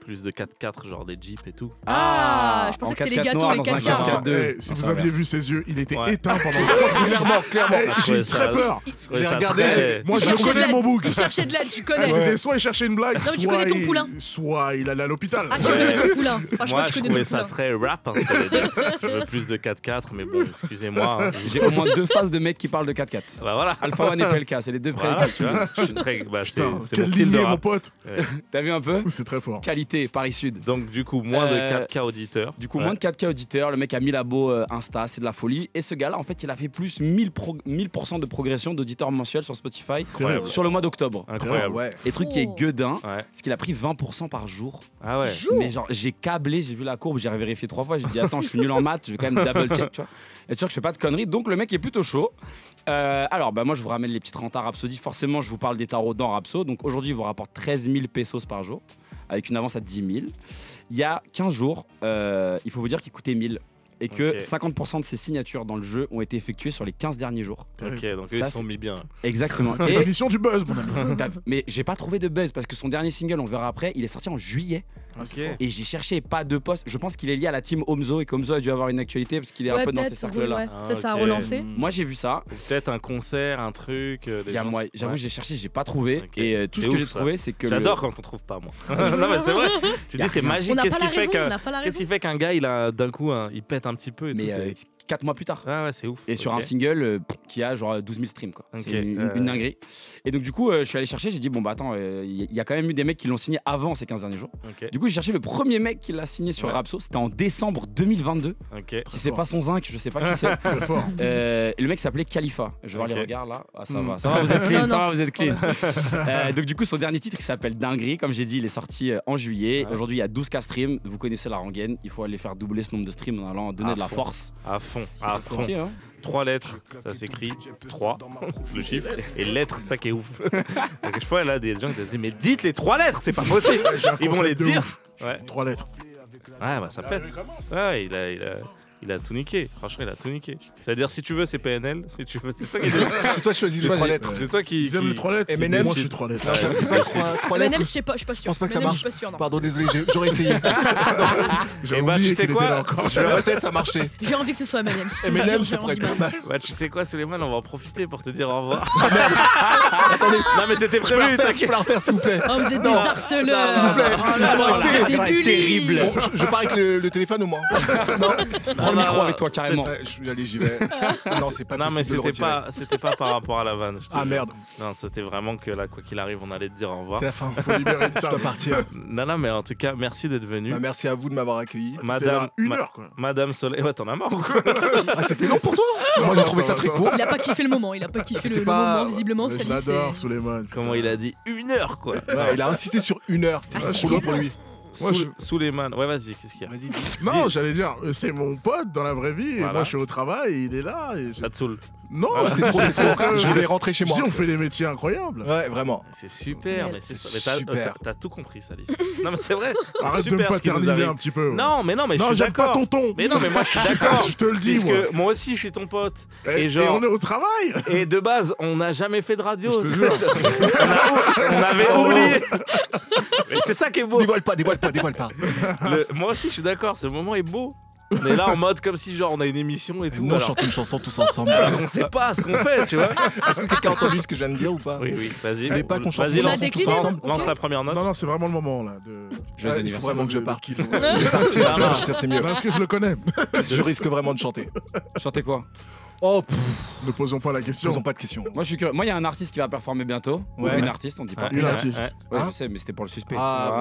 Plus de 4-4, genre des jeeps et tout. Ah, je pensais en que c'était les 4x4 gâteaux, noirs les dans un 4x4. 4x2. Si Ça vous va aviez bien. vu ses yeux, il était Ouais. éteint pendant. Clairement, clairement. Eh, J'ai eu très peur. J'ai regardé, Moi, je cherchais connais de l'aide. mon bouc. Il cherchait de l'aide, tu connais. Ah, c'était soit il cherchait une blague, Non, mais tu connais ton poulain. soit il allait à l'hôpital. Ah, tu connais ton poulain. Franchement, Moi, tu je connais trouvais ton ça poulain. très rap, hein, ce que j'allais dire. Je veux plus de 4-4, mais bon, excusez-moi. Hein. J'ai au moins 2 phases de mecs qui parlent de 4x4. Bah voilà. Alpha One et PLK, c'est les deux Voilà, prédicats. tu vois. Je suis très. Bah, c'est Putain, c'est quel mon style de lignée, mon rap. pote. T'as vu un peu? C'est très fort. Qualité, Paris Sud. Donc, du coup, moins de Euh, 4K auditeurs. Du coup, Ouais. moins de 4K auditeurs, le mec a 1000 abos Insta, c'est de la folie. Et ce gars-là, en fait, il a fait plus 1000% de progression d'auditeurs mensuels sur Spotify Incroyable. sur le mois d'octobre. Incroyable. Ouais. Et truc qui est Oh. gueudin, Ouais. c'est qu'il a pris 20% par jour. Ah ouais. Mais genre, j'ai câblé, j'ai vu la courbe, j'ai vérifié 3 fois, j'ai dit attends, je suis nul en maths, je vais quand même double check, tu vois. Et sûr que je fais pas de conneries, donc le mec est plutôt chaud. Alors, bah moi, je vous ramène les petites rentas Rhapsody. Forcément, je vous parle des tarots dans Rhapso. Donc aujourd'hui, il vous rapporte 13 000 pesos par jour, avec une avance à 10 000. Il y a 15 jours, il faut vous dire qu'il coûtait 1000. Et que Ok. 50% de ces signatures dans le jeu ont été effectuées sur les 15 derniers jours. Ok, donc eux, Ça, ils sont mis bien. Exactement. Et Définition du buzz, mon ami. mais j'ai pas trouvé de buzz parce que son dernier single, on verra après, il est sorti en juillet. Ok. Et j'ai cherché pas de poste. Je pense qu'il est lié à la team Omzo et qu'Omzo a dû avoir une actualité parce qu'il est un Ouais, peu dans ces peut-être, cercles-là. ouais. Ah, Peut-être ça a ok. relancé. Moi j'ai vu ça. Ou peut-être un concert, un truc. Des Il y a gens- moi, j'avoue, Ouais. j'ai cherché, j'ai pas trouvé. Ok. Et tout C'est ce que ouf, j'ai ça. trouvé, c'est que. J'adore quand on trouve pas, moi. Non, mais c'est vrai. Tu Y a dis, c'est rien. magique. On n'a Qu'est-ce pas la qui fait raison, on qu'un n'a pas la qu'est-ce raison. qui fait qu'un gars, il a d'un coup, il pète un petit peu et tout. Mais c'est- 4 mois plus tard. Ah ouais, c'est ouf. Et sur Ok. un single qui a genre 12 000 streams quoi. Ok, C'est une dinguerie. Et donc du coup je suis allé chercher, j'ai dit bon bah attends, il y a quand même eu des mecs qui l'ont signé avant ces 15 derniers jours. Ok. Du coup j'ai cherché le premier mec qui l'a signé sur Ouais. Rhapso, c'était en décembre 2022. Ok. Si c'est pas son zinc, je sais pas qui c'est. Très fort. Et le mec s'appelait Khalifa. Je vais voir Ok. les regards là. Ah, ça Mm. va, ça va, vous êtes clean, Non, ça non. va, vous êtes clean. Donc du coup son dernier titre il s'appelle Dinguerie, comme j'ai dit, il est sorti en juillet. Ouais. Aujourd'hui il y a 12K streams, vous connaissez la rengaine, il faut aller faire doubler ce nombre de streams en allant donner À de la fond. force. À fond. À C'est fond. sorti, hein. 3 lettres, ça s'écrit 3, le chiffre, et lettres, ça qui est ouf. Donc, je vois là des gens qui disent mais dites les 3 lettres, c'est pas possible. J'ai un Ils vont les concept de dire. ouf. Ouais. 3 lettres. Ouais, bah ça pète. Ouais, il a tout niqué. Franchement, il a tout niqué. C'est-à-dire, si tu veux, c'est PNL. Si tu veux, c'est toi qui. C'est toi qui choisis les Choisis. 3 lettres. C'est toi qui. Ils aiment les 3 lettres. M&M's. Moi, je suis 3 lettres. Non, c'est pas 3 Mais lettres. même, je sais pas, je suis pas sûr. pense pas que ça M&M, marche. Je suis pas sûr, non. Pardon, désolé, j'aurais essayé. J'ai Eh bah, oublié tu sais qu'il était là quoi encore. Dans ma tête, ça marchait. J'ai envie que ce soit M&M. M&M, ça pourrait être pas mal. Ouais, tu sais quoi, Suleiman, on va en profiter pour te dire au revoir. Attendez, Non, mais c'était je peux la prévu, refaire, je t'inquiète. peux la refaire, s'il vous plaît. Oh, vous êtes des Non. harceleurs. S'il vous plaît, laissez-moi Vous rester. êtes des bullies. Terrible. Bon, je pars avec le téléphone au moins. Non, Prends le micro avec toi carrément. allez, j'y vais. Non, c'est pas Non, mais possible de le retirer. c'était pas par rapport à la vanne. je te Ah jure. merde, Non, c'était vraiment que là, quoi qu'il arrive, on allait te dire au revoir. c'est la fin. Faut libérer une Je dois table. partir. Non, mais en tout cas, merci d'être venu. Bah, merci à vous de m'avoir accueilli. Madame, Une heure, quoi. Madame Soleil, ouais, t'en as marre ou quoi? Ah, c'était long pour toi? Moi, j'ai trouvé ça très court. Il a pas kiffé le moment, il a pas kiffé C'était le pas- moment, visiblement. Je ça lui, l'adore, c'est- Suleiman. Comment il a dit 1 heure, quoi. Ouais, il a insisté sur 1 heure. C'est Ah, trop c'est long pour lui. Moi, Souleymane. Ouais, vas-y, qu'est-ce qu'il y a? Vas-y, dis. Non, j'allais dire, c'est mon pote dans la vraie vie. Et Voilà. moi, je suis au travail, et il est là. Et Ça te saoule. non, C'est trop, c'est trop. Je vais rentrer chez moi. Si on fait des métiers incroyables. Ouais, vraiment. C'est super, Mais mais c'est super. t'as tout compris, Salif. Non, mais c'est vrai. c'est Arrête de super me ce qui nous paterniser arrive. un petit peu. Non, mais non, je suis j'aime pas d'accord. ton ton. Mais non, mais moi, je suis d'accord. Je te le dis, Puisque moi. moi aussi, je suis ton pote. Et genre- on est au travail. Et de base, on n'a jamais fait de radio. Je te jure. On avait oublié. Mais c'est ça qui est beau. Dévoile pas. Moi aussi, je suis d'accord. Ce moment est beau. Mais là, en mode comme si genre on a une émission et tout. Nous, on alors chante une chanson tous ensemble. on sait pas ce qu'on fait, tu vois. Est-ce que quelqu'un a entendu ce que je viens de dire ou pas? Oui, vas-y. Vous voulez pas qu'on chante Vas-y, une On a lance, décliné, lance ok. la première note. Non, c'est vraiment le moment là. Joyeux Il faut anniversaire. vraiment que je parte. qu'il faut. Je vais partir, Non, non. c'est mieux. Parce que je le connais. Je risque vraiment de chanter. Chantez quoi? Oh, Ne posons pas la question. posons pas de questions. Moi, je suis curieux. Moi, il y a un artiste qui va performer bientôt. Ou Ouais. une artiste, on dit pas. Ouais, Une ouais, artiste. ouais. Ouais, Hein je sais, mais c'était pour le suspense. Ah,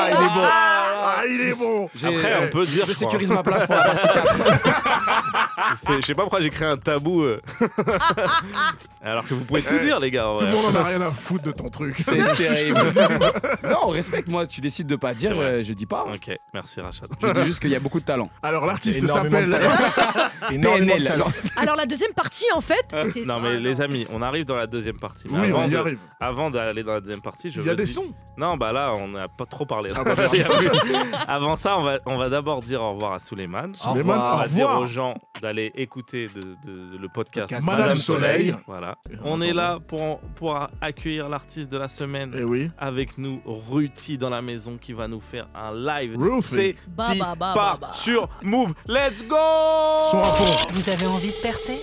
il est bon. Ah, il est bon. Après, on peut dire. Je je crois. sécurise ma place pour la partie 4. Je sais pas pourquoi j'ai créé un tabou. Alors que vous pouvez tout dire, les gars. en Tout le vrai. monde en a rien à foutre de ton truc. C'est terrible. Non, on respecte. Moi, tu décides de pas dire, C'est vrai. je dis pas. Ok, merci Rachad. Je dis juste qu'il y a beaucoup de talent. Alors l'artiste Énormément de s'appelle. talent. Énormément de PNL. talent. Alors la deuxième partie en fait. c'est- Non, mais Ah, les amis, on arrive dans la deuxième partie. Mais Oui, on y de- arrive. Avant d'aller dans la deuxième partie, je Il y a veux des dire- sons. Non, bah là, on n'a pas trop parlé. là. Ah bah, merde. Avant ça, on va d'abord dire au revoir à Souleymane. Souleymane, revoir. On va au dire revoir. aux gens d'aller écouter le podcast Podcast Madame Soleil. Voilà. Et On on est entend. là pour accueillir l'artiste de la semaine. Eh oui. Avec nous, Ruti dans la maison qui va nous faire un live. Ruti. C'est Bah, dit bah, bah, par bah, bah. sur Move. Let's go. Son à fond. Vous avez envie de percer?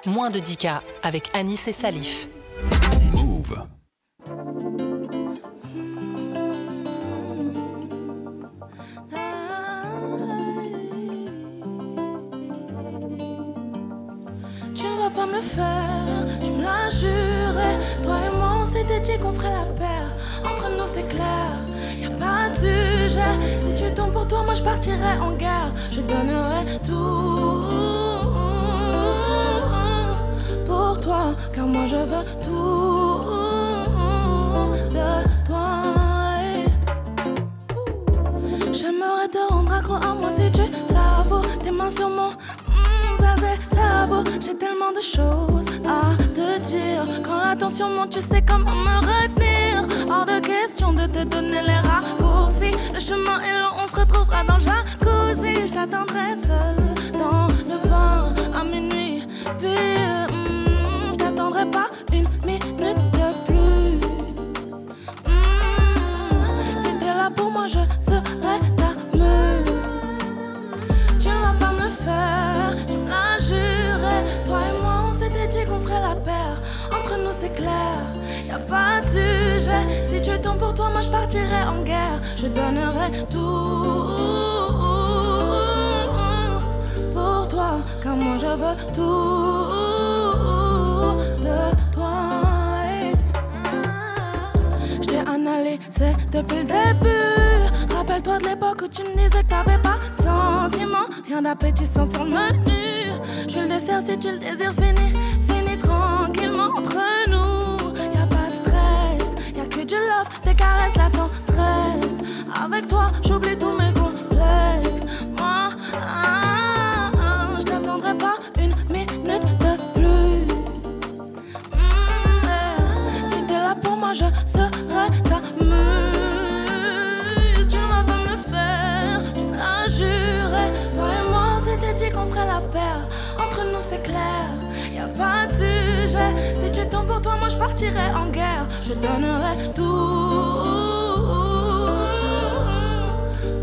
Moins de 10K avec Anis et Salif. Move. Tu ne vas pas me le faire, tu me l'as juré. Toi et moi, on s'était dit qu'on ferait la paire. Entre nous, c'est clair, y a pas de sujet. Si tu tombes pour toi, moi je partirai en guerre. Je donnerai tout pour toi, car moi je veux tout de toi. J'aimerais te rendre accro à moi si tu l'avoues. Tes mains sur mon ça c'est tabou. J'ai tellement de choses à te dire. Quand la tension monte, tu sais comment me retenir. Hors de question de te donner les raccourcis. Le chemin est long, on se retrouvera dans le jacuzzi. Je t'attendrai seul dans le bain à minuit. Puis je t'attendrai pas une minute de plus. Si t'es là pour moi, je serai ta muse. Tu ne vas pas me le faire, tu me l'as juré. Toi et moi, on s'était dit qu'on ferait la paire. Entre nous, c'est clair, y a pas de sujet. Si tu tombes pour toi, moi je partirai en guerre. Je donnerai tout pour toi, car moi je veux tout de toi. Je t'ai analysé depuis le début. Rappelle-toi de l'époque où tu me disais que t'avais pas sentiment. Rien d'appétissant sur le menu. Je suis le dessert si tu le désires, fini tranquillement entre nous. Y'a pas de stress, y'a que du love, des caresses, la tendresse. Avec toi, j'oublie tous mes complexes. Moi, je t'attendrai pas une minute de plus. Si t'es là pour moi, je serai ta muse. Tu ne vas pas me le faire, tu me l'as juré. Toi et moi, on s'était dit qu'on ferait la paire. Entre nous, c'est clair, y a pas de sujet. Si tu tombes pour toi, moi je partirai en guerre. Je donnerai tout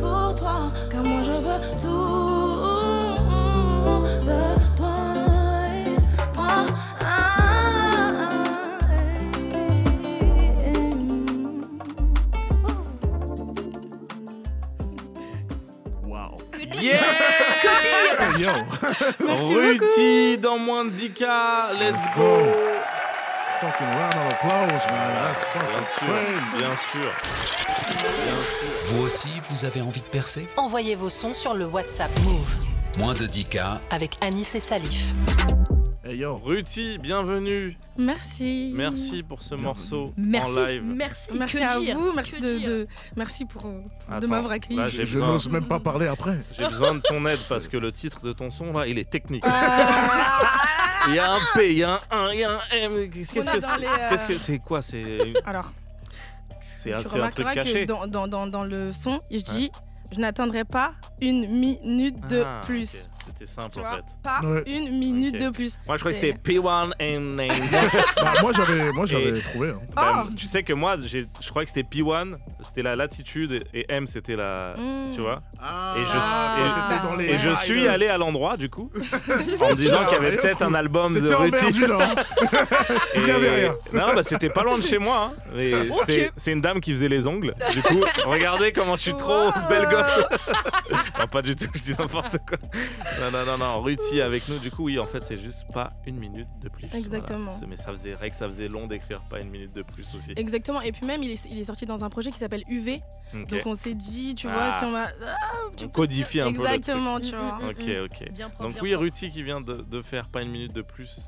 pour toi, car moi je veux tout de toi. Moi, Waouh. Yeah. Yo. Ruti dans moins de 10K. Let's go. Fucking round of applause, man. That's Bien fucking sûr, crazy. bien sûr. Vous aussi, vous avez envie de percer? Envoyez vos sons sur le WhatsApp Move Moins de 10K. avec Anis et Salif. Hey yo. Ruti, bienvenue. Merci. Merci pour ce morceau Merci, en live. merci, Merci que à dire, vous, que merci dire. merci pour de Attends, m'avoir accueilli. là, Je n'ose même pas parler après. J'ai besoin de ton aide parce que le titre de ton son là, il est technique. Ah. Il y a un P, il y a un 1, il y a un M. Qu'est-ce que On a c'est dans les, Qu'est-ce que c'est quoi C'est Alors, c'est un tu truc remarqueras caché. que dans le son, je dis je n'attendrai pas une minute de Ah, plus. ok. C'était simple Tu en vois, fait. pas Ouais. une minute Ok. de plus. Moi je croyais que C'est- c'était P1 and Bah, moi j'avais trouvé. Hein. Ah. Tu sais que moi je croyais que c'était P1, c'était la latitude et M c'était la. Mm. Tu vois Ah, Et je- t'étais dans les Et je rails. suis allé à l'endroit du coup en me disant qu'il y avait Rien peut-être un trouvé. album de C'était en mer Ruti. du Nord. Il n'y avait rien. Non, bah c'était pas loin de chez moi. Hein. Mais c'est une dame qui faisait les ongles. Du coup, regardez comment je suis trop belle gosse. Non, pas du tout, je dis n'importe quoi. Non, Ruti avec nous. Du coup, oui, en fait, c'est juste pas une minute de plus. Exactement. Voilà. Mais ça faisait long d'écrire pas une minute de plus aussi. Exactement. Et puis même, il est sorti dans un projet qui s'appelle UV. Ok. Donc on s'est dit, tu vois, si on va... On codifie un peu le truc. Exactement, tu vois. Ok. Bien propre, Donc bien oui, propre. Ruti qui vient de faire pas une minute de plus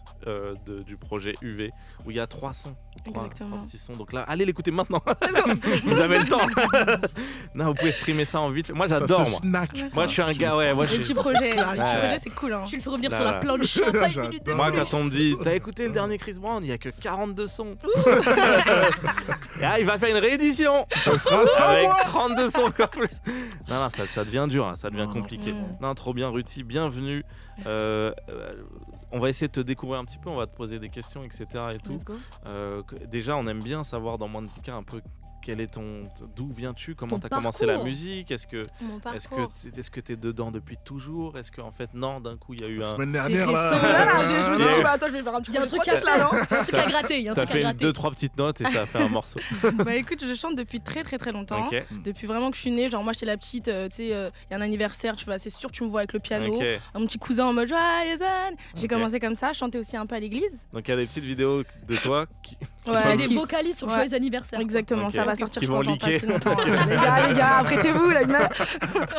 du projet UV où il y a 3 sons. Trois Exactement. petits sons. Donc là, allez l'écouter maintenant. Vous avez le temps. Non, vous pouvez streamer ça en vite. Moi, Ça j'adore. se Moi. snack. Moi, je suis un gars, ouais. Moi, Les petits projets, c'est cool. Hein. Tu le fais revenir Là, sur la là. planche. Pas une minute de Moi, plus. quand on me dit, t'as écouté le dernier Chris Brown, il y a que 42 sons. Et il va faire une réédition. Ça sera ça, avec moi. 32 sons encore plus. Non, ça devient dur, hein, ça devient Non. compliqué. Mm. Non, trop bien, Ruti, bienvenue. On va essayer de te découvrir un petit peu, on va te poser des questions, etc. Et tout. Let's go. Déjà, on aime bien savoir dans moins de 10 cas un peu quel est d'où viens-tu, comment Ton tu as commencé la parcours. musique, est-ce que Mon est-ce parcours. que tu es dedans depuis toujours, est-ce qu'en fait non, d'un coup il y a eu La un semaine C'est dernière, récent. là. Là, je me suis Yeah. dit, bah attends, je vais faire un petit Il y a un truc projet à là, non un truc à gratter. Il y a un T'as truc à fait gratter. 2-3 petites notes et ça a fait un morceau. Bah écoute, je chante depuis très longtemps. Ok. Depuis vraiment que je suis née, genre moi j'étais la petite, tu sais, il y a un anniversaire, tu vois, c'est sûr tu me vois avec le piano, Ok. un petit cousin en mode joyeux Anne. J'ai Ok. commencé comme ça, je chantais aussi un peu à l'église. Donc il y a des petites vidéos de toi qui. Ouais, Des qui- vocalistes sur Ouais. Joyeux anniversaire. Exactement, Ok. ça va sortir Qui je vont pense dans pas leaker. si longtemps. Les gars, apprêtez-vous là.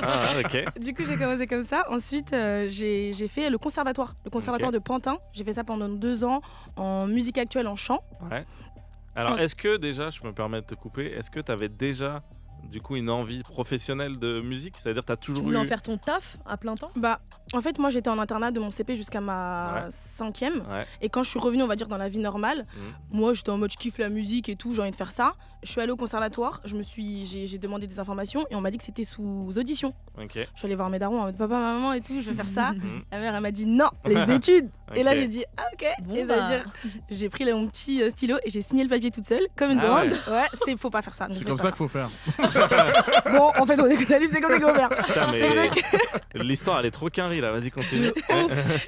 Ah, ok. Du coup, j'ai commencé comme ça. Ensuite, j'ai fait le conservatoire Ok. de Pantin. J'ai fait ça pendant 2 ans en musique actuelle, en chant. Ouais. Alors, Ouais. est-ce que déjà, je me permets de te couper, est-ce que tu avais déjà du coup une envie professionnelle de musique? C'est-à-dire, tu as Tu toujours voulais en eu. faire ton taf à plein temps? Bah, en fait, moi, j'étais en internat de mon CP jusqu'à ma 5e. Ouais. Et quand je suis revenue, on va dire, dans la vie normale, moi, j'étais en mode, je kiffe la musique et tout, j'ai envie de faire ça. Je suis allée au conservatoire, j'ai demandé des informations et on m'a dit que c'était sous audition. Ok. Je suis allée voir mes darons en mode, papa, maman et tout, je vais faire ça. Mhm. La mère, elle m'a dit, non, les études. Et là, Ok. j'ai dit, ah, ok. Bon, et ça veut bah. dire, j'ai pris mon petit stylo et j'ai signé le papier toute seule, comme une Ah grande. ouais. Ouais, faut pas faire ça. ne C'est faites comme pas ça qu'il faut faire. Bon, en fait, on écoute un livre, c'est comme ça qu'on va faire. Putain, mais l'histoire elle est trop carrée là, vas-y continue.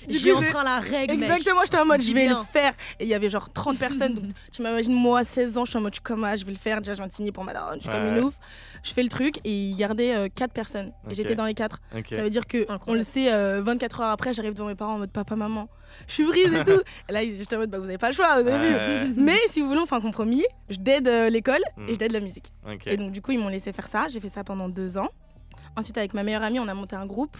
J'ai enfreint la règle, mec. Exactement, j'étais en mode, je Dis vais bien. le faire. Et il y avait genre 30 personnes. Donc, tu m'imagines, moi, 16 ans, je suis en mode, je suis comme, ah, je vais le faire. Déjà, je viens de signer pour ma daronne, je suis comme Ouais. une ouf. Je fais le truc et il gardait 4 personnes. Et Ok. j'étais dans les 4. Ok. Ça veut dire que, Incroyable. on le sait, 24 heures après, j'arrive devant mes parents en mode, papa, maman, je suis brise et tout. Et là, j'étais en mode, bah, vous avez pas le choix, vous avez Ouais. vu. Mais si vous voulez, on fait un compromis. Je d'aide l'école et je d'aide la musique. Ok. Et donc, du coup, ils m'ont laissé faire ça. J'ai fait ça pendant 2 ans. Ensuite, avec ma meilleure amie, on a monté un groupe,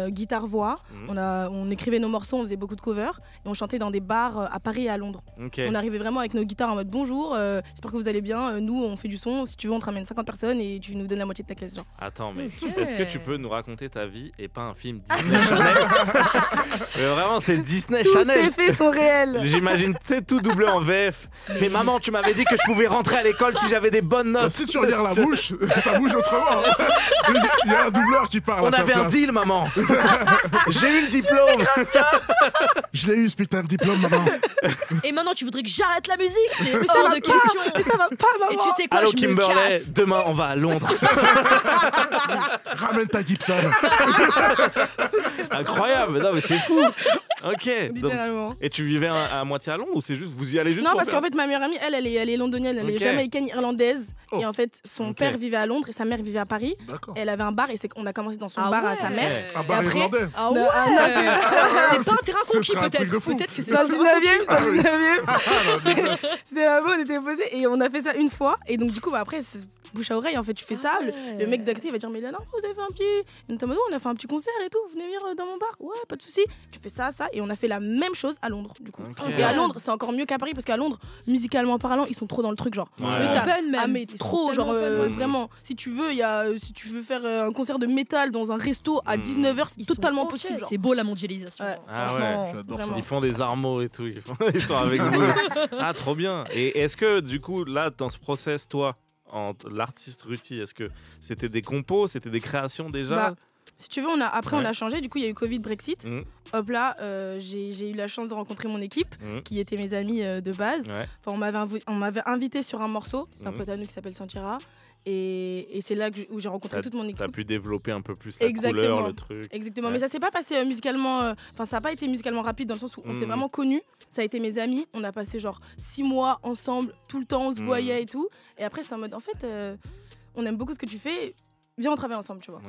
guitare-voix. Mhm. On écrivait nos morceaux, on faisait beaucoup de covers et on chantait dans des bars à Paris et à Londres. Ok. On arrivait vraiment avec nos guitares en mode bonjour, j'espère que vous allez bien. Nous, on fait du son. Si tu veux, on te ramène 50 personnes et tu nous donnes la moitié de ta classe. Genre. Attends, mais Ok. est-ce que tu peux nous raconter ta vie et pas un film Disney Channel? Mais vraiment, c'est Disney Tous Channel. ces faits sont réels. J'imagine, tu sais, tout doublé en VF. Mais maman, tu m'avais dit que je pouvais rentrer à l'école si j'avais des bonnes notes. Si tu regardes la bouche, ça bouge autrement. Il y a un doubleur qui parle. On à sa avait un place. deal, maman. J'ai eu le diplôme. Je l'ai eu ce putain de diplôme, maman. Et maintenant, tu voudrais que j'arrête la musique? C'est hors de question. Mais ça va pas, Et maman. tu sais quoi, Allô je me Kimberley, casse. demain on va à Londres. Ramène ta Gibson. Incroyable, non mais c'est fou. Ok. Donc, Littéralement. et tu vivais à moitié à Londres ou c'est juste vous y allez juste Non, pour parce faire- qu'en fait, ma meilleure amie, elle est londonienne, elle est Ok. jamaïcaine, irlandaise. Oh. Et en fait, son Ok. père vivait à Londres et sa mère vivait à Paris. D'accord. Elle avait un bar et on a commencé dans son Ah bar à ouais. sa mère. Un bar Et après- irlandais. Ah ouais. Non, ah non, C'est pas un terrain ce conquis, serait un truc de peut-être. fou. Peut-être que c'est Dans pas le un terrain 19e, dans le 19e. Ah, C'était là-bas, on était opposés et on a fait ça une fois. Et donc, du coup, bah, après, bouche à oreille. En fait, tu fais ça, le mec d'à côté il va dire mais là non, vous avez fait un petit, et notamment on a fait un petit concert et tout, vous venez venir dans mon bar, ouais, pas de souci. Tu fais ça, et on a fait la même chose à Londres du coup. Et à Londres, c'est encore mieux qu'à Paris parce qu'à Londres, musicalement parlant, ils sont trop dans le truc genre. Mais trop genre vraiment. Si tu veux, si tu veux faire un concert de métal dans un resto à 19h, c'est totalement possible. Genre. C'est beau la mondialisation. Ah ouais, j'adore ça. Ils font des armos et tout, ils sont avec vous. Ah, trop bien. Et est-ce que du coup, là, dans ce process, toi, l'artiste Ruti, est-ce que c'était des compos, c'était des créations déjà? Si tu veux, on a changé. Du coup, il y a eu Covid, Brexit. Hop là, j'ai eu la chance de rencontrer mon équipe, qui étaient mes amis de base. Enfin, on m'avait invité sur un morceau d'un pote à nous qui s'appelle Santira. Et c'est là où j'ai rencontré toute mon équipe. T'as pu développer un peu plus la couleur, le truc. Exactement, mais ça s'est pas passé musicalement. Enfin, ça n'a pas été musicalement rapide dans le sens où on s'est vraiment connus. Ça a été mes amis. On a passé genre 6 mois ensemble, tout le temps, on se voyait et tout. Et après, c'était en mode, en fait, on aime beaucoup ce que tu fais. Viens, on travaille ensemble, tu vois.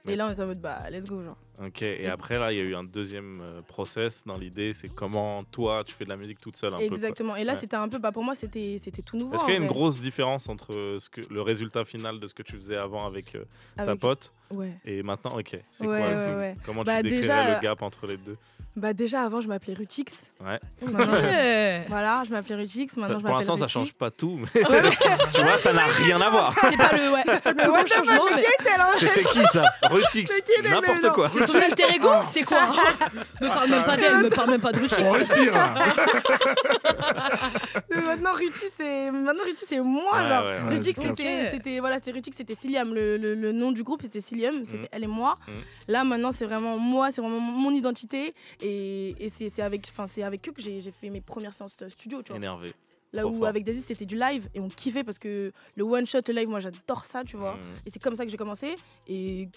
Et là, on est en mode, let's go, genre. Ok, et après, là, il y a eu un deuxième process dans l'idée, c'est comment toi, tu fais de la musique toute seule un Exactement, peu, et là, c'était un peu, pour moi, c'était tout nouveau. Est-ce qu'il y a une grosse différence entre le résultat final de ce que tu faisais avant avec ta pote et maintenant? Ok, c'est quoi comment tu décrirais le gap entre les deux? Déjà, avant, je m'appelais Rutix. Ouais. Voilà, je m'appelais Rutix. Maintenant, je pour l'instant, Ruti. Ça change pas tout, mais tu vois, ça n'a rien à voir. C'est pas le gros changement. C'était qui ça? Rutix, n'importe quoi. C'est son alter ego? C'est quoi? Me parle même pas d'elle, me parle même pas de Rutix. On respire. Maintenant, Rutix, c'est moi. Genre. Rutix, c'était Rutix, c'était Cilium. Le nom du groupe, c'était Cilium. C'était elle et moi. Là, maintenant, c'est vraiment moi, c'est vraiment mon identité. Et c'est avec eux que j'ai fait mes premières séances studio, tu vois. Énervé. Là où avec Daisy c'était du live et on kiffait parce que le one shot, le live, moi j'adore ça, tu vois. Et c'est comme ça que j'ai commencé. Et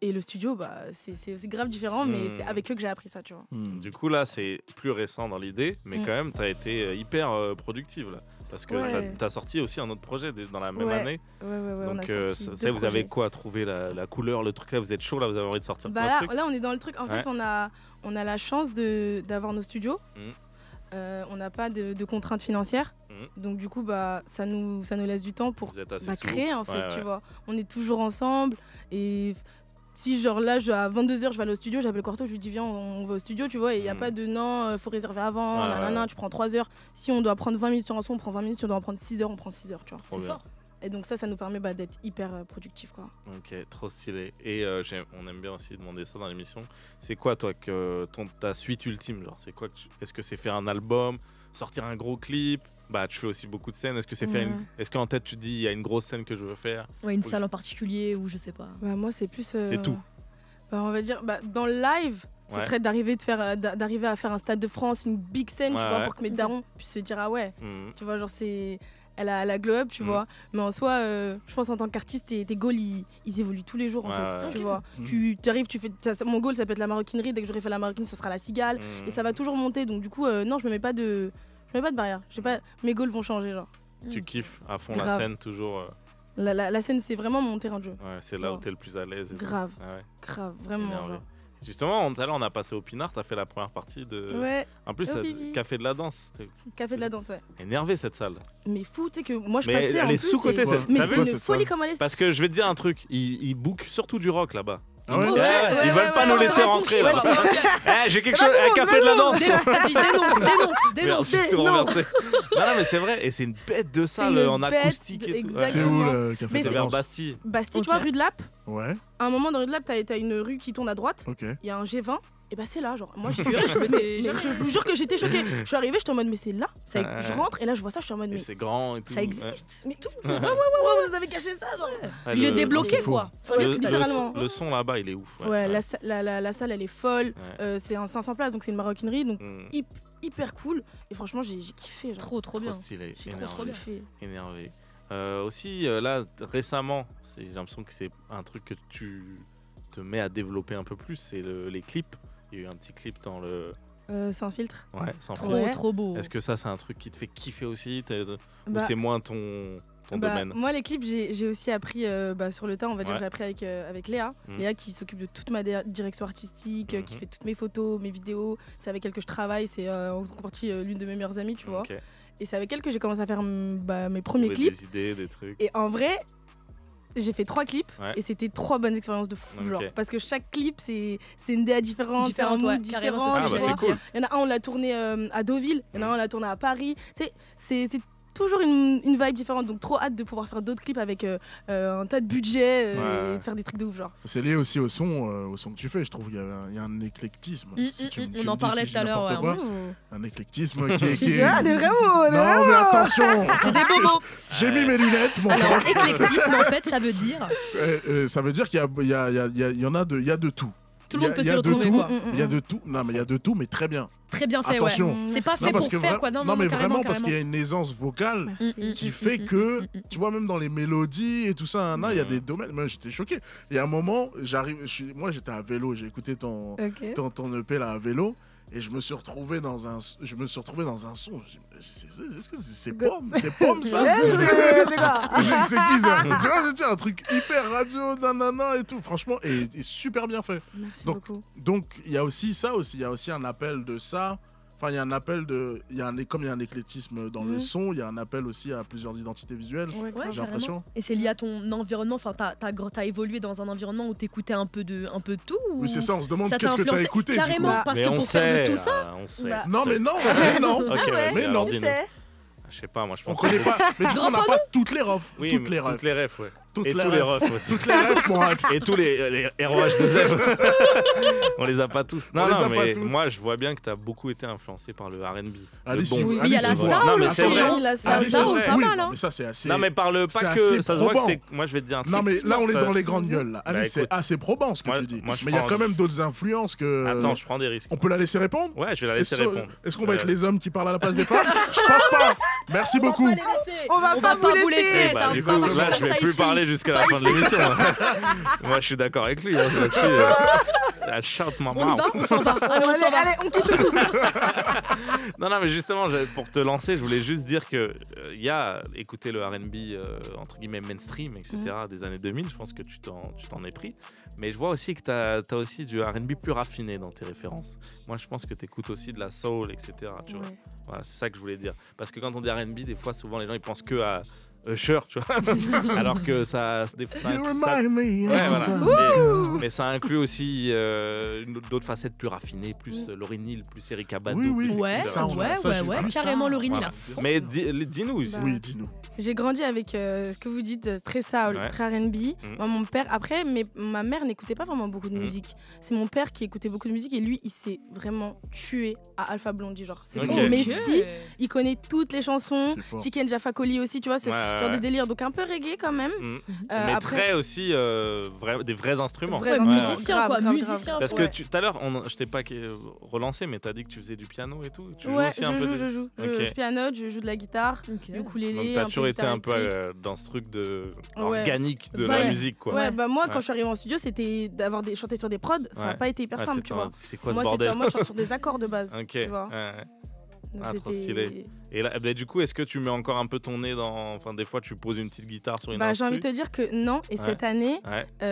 le studio, c'est grave différent, mais c'est avec eux que j'ai appris ça, tu vois. Du coup, là, c'est plus récent dans l'idée, mais quand même, t'as été hyper productive, là. Parce que t'as sorti aussi un autre projet dans la même année. Ouais, donc, vous avez quoi? Trouvé la couleur, le truc là, vous êtes chaud, là, vous avez envie de sortir quoi, truc là, on est dans le truc. En fait, on a la chance d'avoir nos studios. On n'a pas de contraintes financières. Donc, du coup, ça nous laisse du temps pour créer, en fait, tu vois. On est toujours ensemble. Et si, genre là, à 22h, je vais aller au studio, j'appelle Quarto, je lui dis, viens, on va au studio, tu vois. Et il n'y a pas de non, faut réserver avant, tu prends 3 heures. Si on doit prendre 20 minutes sur un son, on prend 20 minutes. Si on doit en prendre 6 heures, on prend 6 heures, tu vois. C'est fort. Et donc ça nous permet d'être hyper productif, quoi. Ok, trop stylé. Et on aime bien aussi demander ça dans l'émission. C'est quoi, toi, ta suite ultime, genre, c'est quoi est-ce que c'est faire un album, sortir un gros clip? Tu fais aussi beaucoup de scènes. Est-ce que c'est est-ce qu'en tête tu te dis il y a une grosse scène que je veux faire? Ouais, une salle en particulier ou je sais pas. Moi c'est plus. C'est tout. On va dire dans le live. Ce serait d'arriver à faire un Stade de France, une big scène, tu vois, pour que mes darons puissent se dire ah ouais, tu vois, genre elle a la glow up, tu vois. Mais en soi, je pense en tant qu'artiste, tes goals ils évoluent tous les jours en fait, tu vois. Tu arrives, tu fais mon goal ça peut être la maroquinerie, dès que j'aurai fait la maroquinerie, ce sera la cigale et ça va toujours monter. Donc du coup non, je me mets pas de barrière. Mes goals vont changer, genre. Tu kiffes à fond la scène toujours. La scène, c'est vraiment mon terrain de jeu. Ouais, c'est là où t'es le plus à l'aise. Grave, grave, vraiment. Justement, tout à l'heure, on a passé au Pinard, t'as fait la première partie de. Ouais. En plus, Café de la Danse. Café de la Danse, ouais. Énervé cette salle. Mais fou, tu sais que moi je passais. Elle est sous-cotée cette salle. Mais c'est une folie comme elle est. Parce que je vais te dire un truc, ils bookent surtout du rock là-bas. Ah ouais ils veulent pas nous laisser rentrer là. J'ai quelque chose, un Café de la Danse. Dénonce. Non, mais c'est vrai, et c'est une bête de salle en acoustique et tout. C'est où le Café de la Danse? Bastille. Bastille, tu vois, rue de Lappe. Ouais. À un moment dans rue de Lappe, t'as une rue qui tourne à droite. Il y a un G20. Et c'est là, genre. Moi, je vous jure que j'étais choquée. Je suis arrivée, j'étais en mode, mais c'est là. Je rentre et là, je vois ça, je suis en mode, mais. C'est grand et tout. Ça existe. Mais tout. Ouais, vous avez caché ça, genre. Lieu débloqué, quoi. Littéralement. Le son là-bas, il est ouf. Ouais, la salle, elle est folle. C'est un 500 places, donc c'est une maroquinerie. Donc, hyper cool. Et franchement, j'ai kiffé. Trop bien. Stylé. J'ai trop kiffé. Énervé. Aussi, là, récemment, j'ai l'impression que c'est un truc que tu te mets à développer un peu plus, c'est les clips. Il y a eu un petit clip dans le... Sans filtre. Ouais, sans filtre. Trop beau. Est-ce que ça, c'est un truc qui te fait kiffer aussi ou c'est moins ton domaine? Moi, les clips, j'ai aussi appris sur le tas, on va dire, j'ai appris avec Léa. Léa qui s'occupe de toute ma direction artistique, qui fait toutes mes photos, mes vidéos. C'est avec elle que je travaille, c'est en partie l'une de mes meilleures amies, tu vois. Et c'est avec elle que j'ai commencé à faire mes premiers clips. Des idées, des trucs. Et en vrai, J'ai fait 3 clips et c'était 3 bonnes expériences de fou, genre. Parce que chaque clip, c'est une DA différente, c'est un mood différent. C'est cool. Il y en a un, on l'a tourné à Deauville, il y en a un, on l'a tourné à Paris. C'est toujours une vibe différente, donc trop hâte de pouvoir faire d'autres clips avec un tas de budget et de faire des trucs de ouf, genre. C'est lié aussi au son que tu fais, je trouve. Il y a un éclectisme. On en parlait tout à l'heure. Un éclectisme qui est. Des vrais mots. Non, mais attention. C'est des beaux mots. J'ai mis mes lunettes, mon Alors, pote. éclectisme, en fait, ça veut dire. Ça veut dire qu'il y a de tout. Tout le monde peut s'y retrouver, quoi. Il y a de tout. Non, mais il y a de tout, mais très bien. Très bien fait, attention. C'est pas fait pour faire, quoi. Non, mais vraiment, parce qu'il y a une aisance vocale qui fait que, tu vois, même dans les mélodies et tout ça, il y a des domaines. Moi, j'étais choqué. Il y a un moment, moi, j'étais à vélo, j'ai écouté ton EP là à vélo. Et je me suis retrouvé dans un son. Est-ce que c'est Pomme? C'est Pomme, ça? C'est qui ça? Tu vois, c'est un truc hyper radio, nanana et tout. Franchement, et super bien fait. Merci beaucoup. Donc, il y a aussi ça aussi. Il y a aussi un appel de ça. Enfin, il y a un appel de. Comme il y a un éclectisme dans le son, il y a un appel aussi à plusieurs identités visuelles. J'ai l'impression. Et c'est lié à ton environnement. Enfin, t'as évolué dans un environnement où t'écoutais un peu de tout. Oui, c'est ça. On se demande qu'est-ce que t'as écouté. Carrément, parce que pour faire de tout ça. On sait. Non, mais non. Mais non. Je sais pas, moi je pense. On connaît pas. Mais du coup, on n'a pas toutes les refs. Oui, toutes les refs, ouais. Et tous les refs aussi. Toutes les refs, mon ref. Et tous les ROH2M. On les a pas tous. Non, mais moi je vois bien que t'as beaucoup été influencé par le R&B. Oui, il y a la soul aussi. La soul, pas mal. Mais ça, c'est assez. Non, mais parle pas que. Ça se voit que t'es. Moi je vais te dire un truc. Non, mais là, on est dans les grandes gueules. Là. Alice, c'est assez probant ce que tu dis. Mais il y a quand même d'autres influences que. Attends, je prends des risques. On peut la laisser répondre? Ouais, je vais la laisser répondre. Est-ce qu'on va être les hommes qui parlent à la place des femmes? Je pense pas. Merci beaucoup. On va pas vous laisser. Là, je vais plus parler jusqu'à la fin de l'émission. Moi, je suis d'accord avec lui là-dessus. La chante maman. On s'en va. Allez, on quitte tout. Non, mais justement, pour te lancer, je voulais juste dire que il y a écouté le R&B entre guillemets mainstream, etc. des années 2000. Je pense que tu t'en es pris. Mais je vois aussi que t'as aussi du R&B plus raffiné dans tes références. Moi, je pense que t'écoutes aussi de la soul, etc. Tu vois. Voilà, c'est ça que je voulais dire. Parce que quand on dit R&B, des fois, souvent les gens ils pensent que à Usher, tu vois. Alors que ça mais ça inclut aussi d'autres facettes plus raffinées, plus Lauryn Hill, plus Erykah Badu. Oui. Ouais, carrément Lauryn Hill. Mais dis-nous. Oui, dis-nous. J'ai grandi avec ce que vous dites, très soul, très R&B. Moi, mon père, après, ma mère n'écoutait pas vraiment beaucoup de musique. C'est mon père qui écoutait beaucoup de musique et lui, il s'est vraiment tué à Alpha Blondie. Genre, c'est son Messi. Il connaît toutes les chansons. Chicken Jaffa Coli aussi, tu vois, c'est genre des délires. Donc un peu reggae quand même. Mais après, très aussi des vrais instruments. Musiciens, quoi. Musiciens. Parce que tout à l'heure, je t'ai pas relancé, mais t'as dit que tu faisais du piano et tout. Tu joues aussi un peu je joue. Je piano, je joue de la guitare, du ukulélé. Donc t'as toujours été un peu dans ce truc organique de la musique, quoi. Ouais, bah moi, quand je suis arrivée en studio, c'était chanter sur des prods. Ça n'a pas été hyper simple, tu vois. C'est quoi ce bordel? Moi, je chante sur des accords de base, tu vois. Trop stylé. Et là, du coup, est-ce que tu mets encore un peu ton nez dans. Enfin, des fois, tu poses une petite guitare sur une instru? J'ai envie de te dire que non. Et cette année,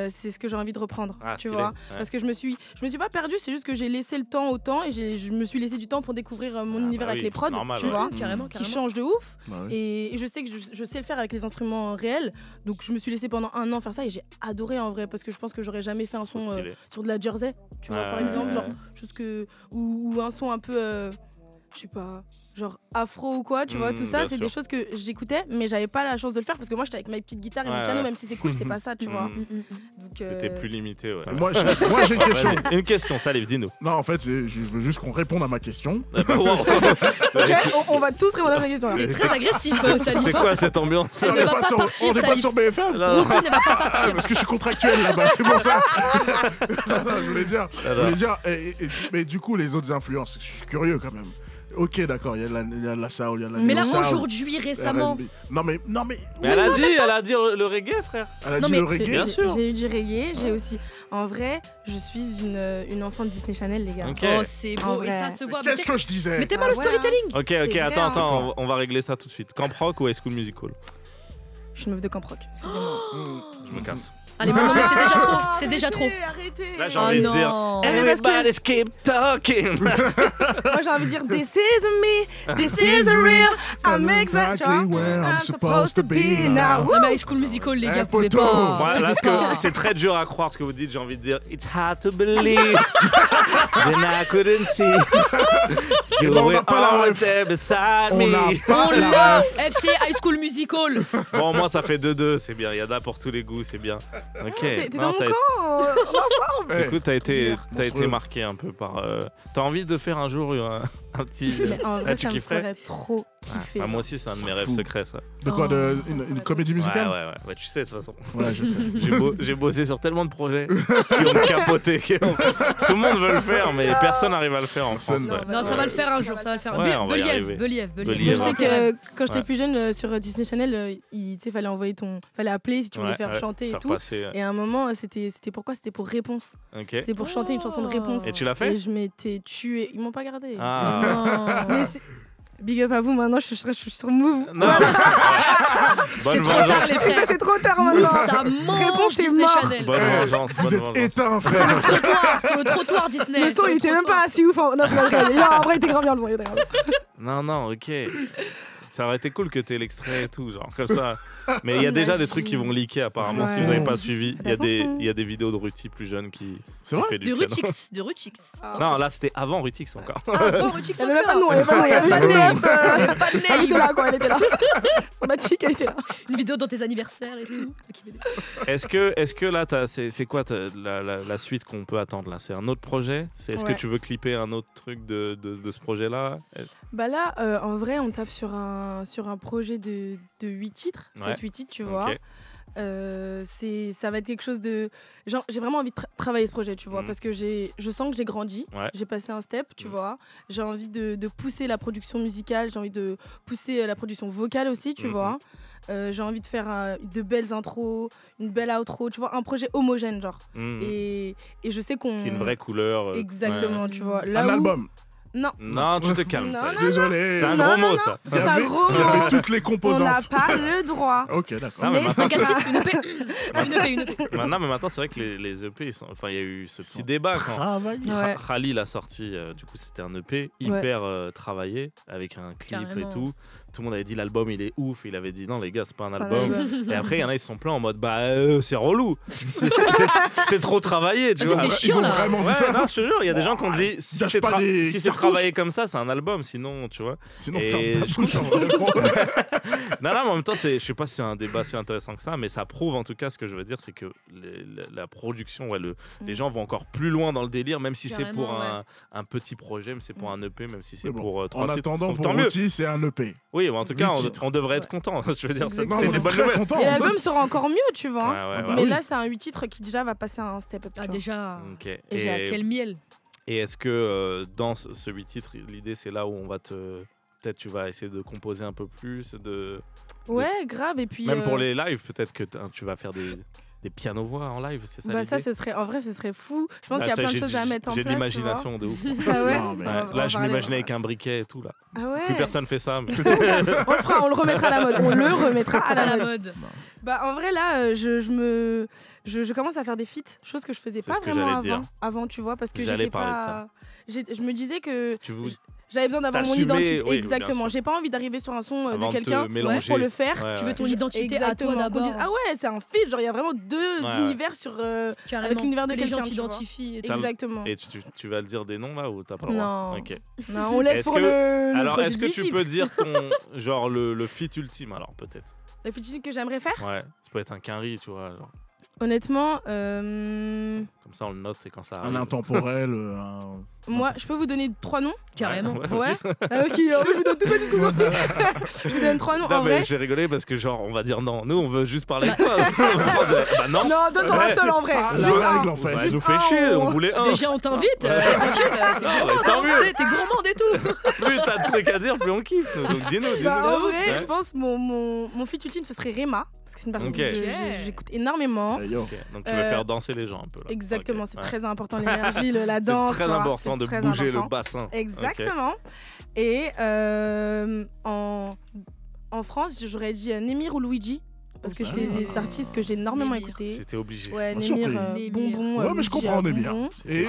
c'est ce que j'ai envie de reprendre. Tu vois. Parce que je me suis pas perdue. C'est juste que j'ai laissé le temps au temps et je me suis laissé du temps pour découvrir mon univers avec les prods. Tu vois. Carrément. Qui change de ouf. Et je sais que je sais le faire avec les instruments réels. Donc, je me suis laissé pendant 1 an faire ça et j'ai adoré en vrai. Parce que je pense que j'aurais jamais fait un son sur de la Jersey. Tu vois, par exemple. Genre, ou un son un peu. Je sais pas, genre afro ou quoi, tu vois, tout ça, c'est des choses que j'écoutais, mais j'avais pas la chance de le faire parce que moi j'étais avec ma petite guitare et mon piano, même si c'est cool, c'est pas ça, tu vois. Donc t'es plus limité, ouais. Moi j'ai une question. Une question, Salif, dis-nous. Non, en fait, je veux juste qu'on réponde à ma question. On va tous répondre à ta question. T'es très agressif, Salif. C'est quoi cette ambiance? On n'est pas sur BFM. Beaucoup ne va pas partir. Parce que je suis contractuel là-bas, c'est pour ça. Je voulais dire, mais du coup, les autres influences, je suis curieux quand même. Ok, d'accord, il y a la soul, il y a la mais là, aujourd'hui, récemment. Non, mais. Elle a dit le reggae, frère. Elle a dit le reggae, bien sûr. J'ai eu du reggae, j'ai aussi. En vrai, je suis une enfant de Disney Channel, les gars. Oh, c'est beau, et ça se voit. Qu'est-ce que je disais? Mais t'es pas le storytelling. Ok, attends, on va régler ça tout de suite. Camp Rock ou High School Musical? Je suis une meuf de Camp Rock, excusez-moi. Je me casse. Allez, bon, non, mais c'est déjà trop. Arrêtez. Là, j'ai envie de dire everybody's keep talking. Moi, j'ai envie de dire this is me, this is real. I'm exactly where I'm supposed to be now. Non, mais High School Musical, les gars, vous pouvez pas. Ouais, là, c'est très dur à croire ce que vous dites. J'ai envie de dire it's hard to believe. Then I couldn't see. You were always there beside me. On l'a. FC High School Musical. Bon, moi, ça fait 2-2. C'est bien. Il y en a pour tous les goûts. C'est bien. Ok. T'es dans mon camp, ensemble. Du coup, t'as été marqué un peu par. T'as envie de faire un jour un petit. Mais en vrai, ça me ferait trop kiffer. Moi aussi, c'est un de mes rêves secrets, ça. De quoi, une comédie musicale? Ouais, tu sais, de toute façon. Ouais, je sais. J'ai bossé sur tellement de projets qui ont capoté. Tout le monde veut le faire, mais personne n'arrive à le faire en France. Non, ça va le faire un jour, ça va le faire. Ouais, on va y arriver. Believ. Je sais que quand j'étais plus jeune sur Disney Channel, fallait appeler si tu voulais faire chanter et tout. Et à un moment, c'était pourquoi? C'était pour réponse. C'était pour chanter une chanson de réponse. Et tu l'as fait? Et je m'étais tuée. Ils m'ont pas gardé. Ah. Mais big up à vous, maintenant je suis sur Move. Non. C'est trop tard, les frères. C'est trop tard maintenant. Ça mange Réponse, c'est Disney mort. Channel. Bonne vengeance. Vous êtes éteints, frère. Sur le trottoir Disney. Le son, il était même pas assez ouf. Non, en vrai, il était grave bien le son. Non, ok. Ça aurait été cool que t'aies l'extrait et tout, genre comme ça. Mais il y a déjà des trucs qui vont leaker apparemment si vous n'avez pas suivi. Il y a des vidéos de Ruti plus jeune qui fait du piano. De Rutix. Non, là c'était avant Rutix encore. Avant Rutix. Elle avait pas de nom, elle avait pas de nom. Elle était là, quoi, elle était là. Sympathique, elle était là. Une vidéo dans tes anniversaires et tout. Est-ce que là, c'est quoi la suite qu'on peut attendre là? C'est un autre projet? Est-ce que tu veux clipper un autre truc de ce projet-là? Bah là, en vrai, on taffe sur un projet de 8 titres, 7-8 titres, tu vois. Ça va être quelque chose de... Genre, j'ai vraiment envie de travailler ce projet, tu vois, parce que je sens que j'ai grandi, j'ai passé un step, tu vois. J'ai envie de pousser la production musicale, j'ai envie de pousser la production vocale aussi, tu vois. J'ai envie de faire de belles intros, une belle outro, tu vois, un projet homogène, genre. Et je sais qu'on... Qui a une vraie couleur. Exactement, tu vois. Là un album. Non, tu te calmes. Désolé. C'est un gros mot, ça. Il y avait toutes les composantes. On n'a pas le droit. Ok, d'accord. Mais c'est une EP. Mais maintenant, c'est vrai que les EP, il y a eu ce petit débat quand Khalil a sorti. Du coup, c'était un EP hyper travaillé avec un clip et tout. Tout le monde avait dit l'album il est ouf, et il avait dit non les gars c'est pas un album. Et après il y en a ils se sont plaints en mode c'est relou, c'est trop travaillé, tu vois. Chiant, ils ont vraiment dit ça. Non, je te jure, il y a des gens qui ont dit si c'est travaillé comme ça c'est un album, sinon tu vois. Sinon non, mais en même temps je sais pas si c'est un débat si intéressant que ça, mais ça prouve en tout cas ce que je veux dire, c'est que la production, les gens vont encore plus loin dans le délire, même si c'est pour un petit projet, même si c'est pour un EP, même si c'est pour 3 en titres. attendant, pour Ruti, c'est un EP. Oui, en tout cas, on devrait être content. Je veux dire, c'est une bonne nouvelle. Et l'album sera encore mieux, tu vois. Mais là, c'est un 8 titres qui déjà va passer un step up. Déjà. Okay. Et quel miel. Et est-ce que dans ce 8 titres, l'idée c'est là où on va peut-être tu vas essayer de composer un peu plus Ouais, grave. Et puis même pour les lives, peut-être que tu vas faire des pianos-voix en live, c'est ça? Ça, ce serait fou. Je pense qu'il y a plein de choses à mettre en place. J'ai de l'imagination de ouf. Ah ouais? Là, je m'imaginais avec un briquet et tout là. Ah ouais? Plus personne fait ça. Mais... on le remettra à la mode. On le remettra à la mode. Bah en vrai là, je commence à faire des feats, chose que je faisais pas vraiment avant, tu vois, parce que j'étais pas. Je me disais que. J'avais besoin d'avoir mon identité. Oui, exactement. J'ai pas envie d'arriver sur un son de quelqu'un juste pour le faire. Tu veux ton identité à toi d'abord. Ah ouais, c'est un feat. Genre, il y a vraiment deux univers avec l'univers de quelqu'un. Les gens t'identifient. Exactement. Et tu vas le dire des noms là ou t'as pas le droit? Non, on laisse pour le. Alors, est-ce que tu peux dire genre le feat ultime alors peut-être? Le feat ultime que j'aimerais faire? Ouais, ça peut être un Quinry, tu vois. Honnêtement, comme ça on le note et quand ça arrive. Un intemporel. Moi, je peux vous donner 3 noms? Carrément. Ouais. Ah, ok, je vous donne tout pas du tout. Je vous donne 3 noms. Non, en mais vrai. j'ai rigolé parce que genre on va dire non. Nous on veut juste parler de toi. Bah non. Non, donne-en un seul en vrai. La règle en fait. Ça nous fait chier. On voulait un. Déjà on t'invite. Tant mieux. T'es gourmande et tout. Plus t'as de trucs à dire, plus on kiffe. Donc dis-nous. En vrai, je pense mon feat ultime ce serait Rema parce que c'est une personne que j'écoute énormément. Donc tu veux faire danser les gens un peu là. Exactement, c'est très important l'énergie, la danse. C'est très important de bouger le bassin. Exactement. Et en France, j'aurais dit Némir ou Luigi. parce que c'est des artistes que j'ai énormément écoutés. C'était obligé. Ouais, Bien sûr Némir, que- Bonbon. Ouais, mais je comprends Némir. Et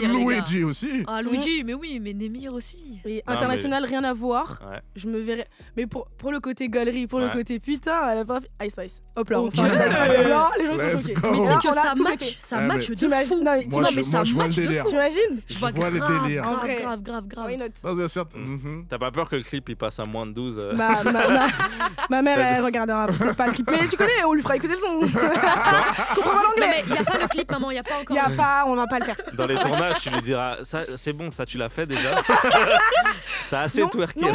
Luigi aussi. Ah, Luigi, mais oui, mais Némir aussi. Et international, rien à voir. Ouais. Je me verrais. Mais pour le côté galerie, pour le côté putain, elle a pas fait Ice Spice. Hop là, on Ok. fait là, les gens Let's sont choqués. go. Mais C'est là, que on a ça tout match, pété. ça Ouais, match mais- de T'imagines- fou. non, mais Moi, Non, je mais ça vois le match de délire. fou. T'imagines Je vois vois les grave, délires. grave, En vrai. grave. Why not? Ça, c'est certain. Mhm. T'as pas peur que le clip il passe à moins de 12 Ma mère, elle regardera peut-être pas le clip. Mais tu connais, on lui fera écouter le son. Comprends pas Non, l'anglais. mais il n'y a pas le clip, maman, il n'y a pas encore. Y a pas, on va pas le faire. Dans les tournages, tu lui diras ça, c'est bon, ça tu l'as fait déjà. T'as assez Non, twerké. non.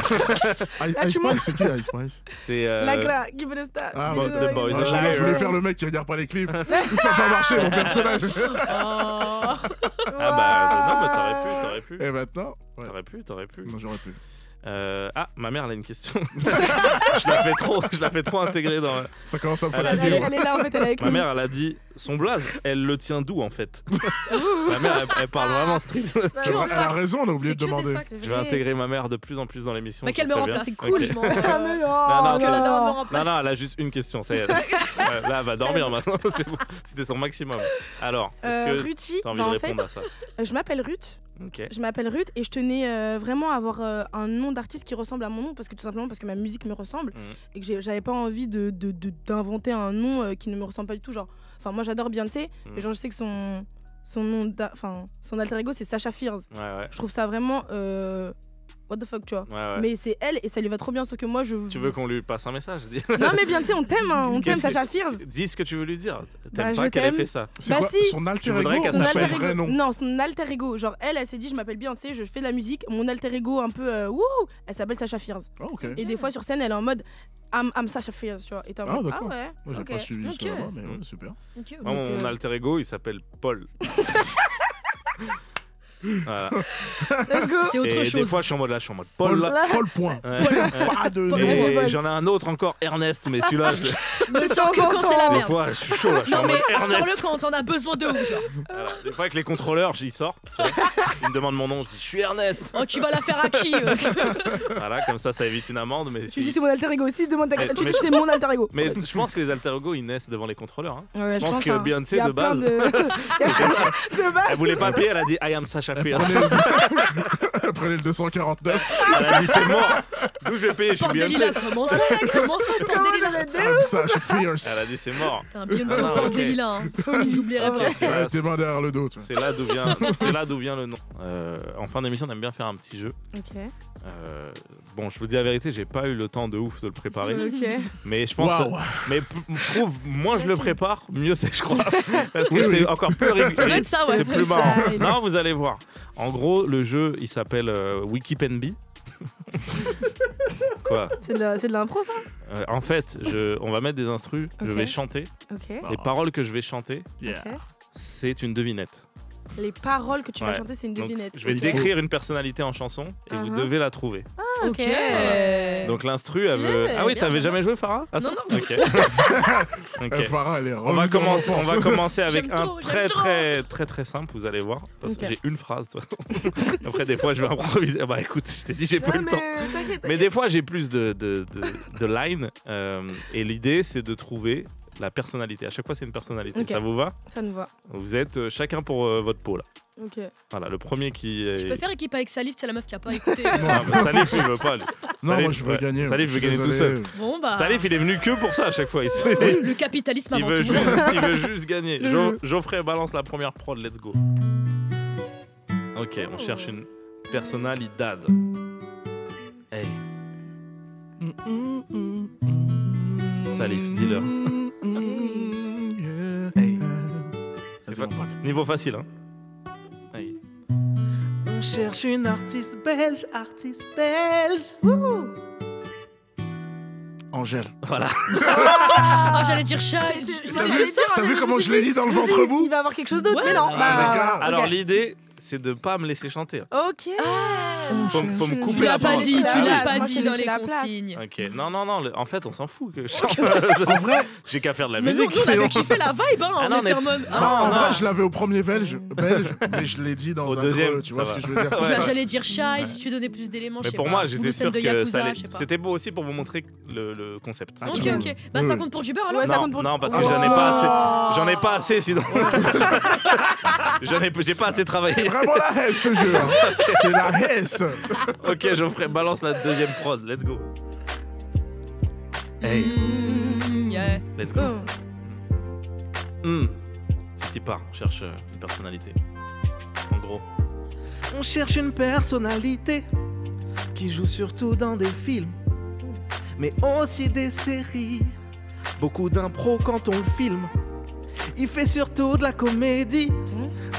Ice Spice, c'est qui Ice Spice? C'est Like là, give it a star. Ah, Bon, The Boys Ah, are je voulais liars. faire le mec qui regarde pas les clips. Ça n'a pas marché, mon personnage. Ah bah non, mais t'aurais pu. Et maintenant ouais. T'aurais pu. Non, j'aurais pu. Ma mère elle a une question. je la fais trop intégrer dans. Ça commence à me Elle a- fatiguer. Elle est là en fait, elle est avec Ma nous. mère elle a dit son blaze, elle le tient d'où en fait. Ma mère elle parle vraiment street. C'est vrai, elle a raison, on a oublié de demander. Je vais intégrer ma mère de plus en plus dans l'émission. Bah, qu'elle me c'est très remplace, bien. c'est cool, Ok. je m'en Ah, mais Non, non, c'est- non. Non, elle a juste une question, ça y est. Là, elle va dormir maintenant. C'est bon. C'était son maximum. Alors, est-ce que Ruthi, t'as envie bah, de en répondre fait, à ça? Je m'appelle Ruth. Ok. Je m'appelle Ruth et je tenais vraiment à avoir un nom d'artiste qui ressemble à mon nom parce que tout simplement parce que ma musique me ressemble et que j'avais pas envie d'inventer un nom qui ne me ressemble pas du tout. Genre, enfin moi j'adore Beyoncé, mais genre je sais que son nom, enfin son alter ego c'est Sasha Fierce. Ouais. Je trouve ça vraiment what the fuck tu vois. Ouais. Mais c'est elle et ça lui va trop bien sauf que moi je. Tu veux qu'on lui passe un message? Non mais Beyoncé on t'aime, hein, on t'aime Qu'est-ce que- Sasha Fierce. Dis ce que tu veux lui dire. Bah, T'aimes je pas qu'elle ait t'aime. fait ça? C'est Bah quoi si. son alter Tu voudrais ego qu'elle ou son s'appelle vrai nom? Non, son alter ego. Genre, elle s'est dit, je m'appelle Beyoncé, je fais de la musique. Mon alter ego, un peu, wouh, elle s'appelle Sasha Fierce. Ah, ok. Et des fois, sur scène, elle est en mode, I'm Sasha Fierce, tu vois. Et t'es en Ah, mode, d'accord. ouais. Moi, j'ai ok. pas suivi Ok. ce là mais ouais, super. Moi, mon alter ego, il s'appelle Paul. Voilà. Let's go. C'est autre Et chose. des fois, je suis en mode Paul. Paul point. Ouais. Pas de Et nom. j'en ai un autre encore, Ernest, mais celui-là, De Sors que quand c'est la des merde. fois, je suis chaud là. Je suis Non en mais mode Ernest. sors-le quand t'en as besoin de ouf, genre. Voilà. Des fois, avec les contrôleurs, j'y sors. tu vois. Ils me demandent mon nom, je dis je suis Ernest. Oh, tu vas la faire à qui Voilà, comme ça évite une amende. Mais Tu dis, c'est mon alter ego aussi, demande ta Mais- Tu mais- dis, c'est mon alter ego. Mais je pense que les alter ego ils naissent devant les contrôleurs. Hein. Ouais, je pense que hein. Beyoncé Y a de plein base, de base. elle voulait pas payer, elle a dit I am Sasha Fierce. Prenez le 249. Elle a dit c'est mort. D'où je vais payer, je suis Beyoncé. Bordelila, comment ça Bordelila Sasha Fierce. Elle a dit c'est mort. T'es un Beyoncé Ah, au Bordelila, hein. J'oublierai Ok, pas. c'est Ouais, là- tes mains derrière le dos. c'est là d'où vient le nom. En fin d'émission, on aime bien faire un petit jeu. Ok. Bon, je vous dis la vérité, j'ai pas eu le temps de ouf de le préparer. Ok. Mais je pense, Waouh. mais je trouve, moins je le prépare, mieux c'est, je crois. Parce que Oui, c'est oui. encore plus Ça doit être ça, ouais. C'est plus marrant. Freestyle. Non, vous allez voir. En gros, le jeu, il s'appelle Wikipenby. Quoi? C'est de l'impro, ça? En fait, on va mettre des instrus, je Ok. vais chanter. Ok. Les paroles que je vais chanter, Yeah. Ok. c'est une devinette. Les paroles que tu vas Ouais. chanter, c'est une Donc, devinette. je vais Ok. décrire une personnalité en chanson et vous devez la trouver. Ah, ok. Voilà. Donc l'instru, elle veut. Ah oui, bien, t'avais bien. jamais joué, Farah? Ah, ça Non, non. Ok. Ok. Farah, elle est On va commencer avec J'aime un trop, très j'aime très très simple, vous allez voir. Parce que Ok. j'ai une phrase, toi. Après, des fois, je vais improviser. Bah écoute, je t'ai dit, j'ai pas eu Non, le temps. mais t'inquiète. Mais des fois, j'ai plus de lines. Et l'idée, c'est de trouver la personnalité. À chaque fois, c'est une personnalité. Ok. Ça vous va? Ça nous va. Vous êtes chacun pour votre pot, là. Ok. Voilà, le premier qui. Je peux faire équipe avec Salif, c'est la meuf qui a pas écouté. Ah, bah, Salif, il veut pas. Lui. Non, Salif, moi je veux ouais. gagner. Salif je veut suis gagner tout désolé. seul. Bon bah. Salif, il est venu que pour ça à chaque fois. Le capitalisme Il avant veut, tout. il veut juste gagner. Le jeu. Geoffrey balance la première prod, let's go. Ok, on cherche une personnalité. Hey. Salif, dis-leur. Hey. Ça, c'est C'est mon pas- pote. Niveau facile, hein. Hey. On cherche une artiste belge. Angèle. Voilà. Ah, j'allais dire chat. T'as vu comment je l'ai dit dans le ventre Il bout? va avoir quelque chose d'autre, Ouais. mais non. Ah, Bah, les gars. ok. Alors l'idée, c'est de pas me laisser chanter. Ok. Faut me couper Tu l'as la pas parole. dit, tu la l'as place, pas moi, dit je dans laisse les la place. consignes. Ok, non, en fait, on s'en fout que je chante. En vrai, J'ai qu'à faire de la Mais nous, musique. on avait sinon. kiffé la vibe, hein. Ah On non, était mais- en mode. Non, en non. vrai, je l'avais au premier belge, mais je l'ai dit dans Au un deuxième, creux, tu vois ça ce que va. je veux dire. Ouais. Ça- J'allais dire shy si tu donnais plus d'éléments. Mais je sais pour pas. moi, Ou j'étais de sûr scène de que Yakuza, ça allait. je sais pas. C'était beau aussi pour vous montrer le concept. Ah, Ok, tu veux. ok. Bah, ça compte pour du beurre alors. Ouais, ça non, compte pour- non, parce que Oh. j'en ai pas assez. J'en ai pas assez, sinon. J'ai pas assez C'est travaillé. vraiment la Hesse ce jeu. Hein. C'est la Hesse. Ok, Geoffrey, balance la deuxième prod. Let's go. Hey, Yeah. let's go. Oh. C'est y part, on cherche une personnalité. En gros. On cherche une personnalité qui joue surtout dans des films, mais aussi des séries. Beaucoup d'impro quand on le filme. Il fait surtout de la comédie,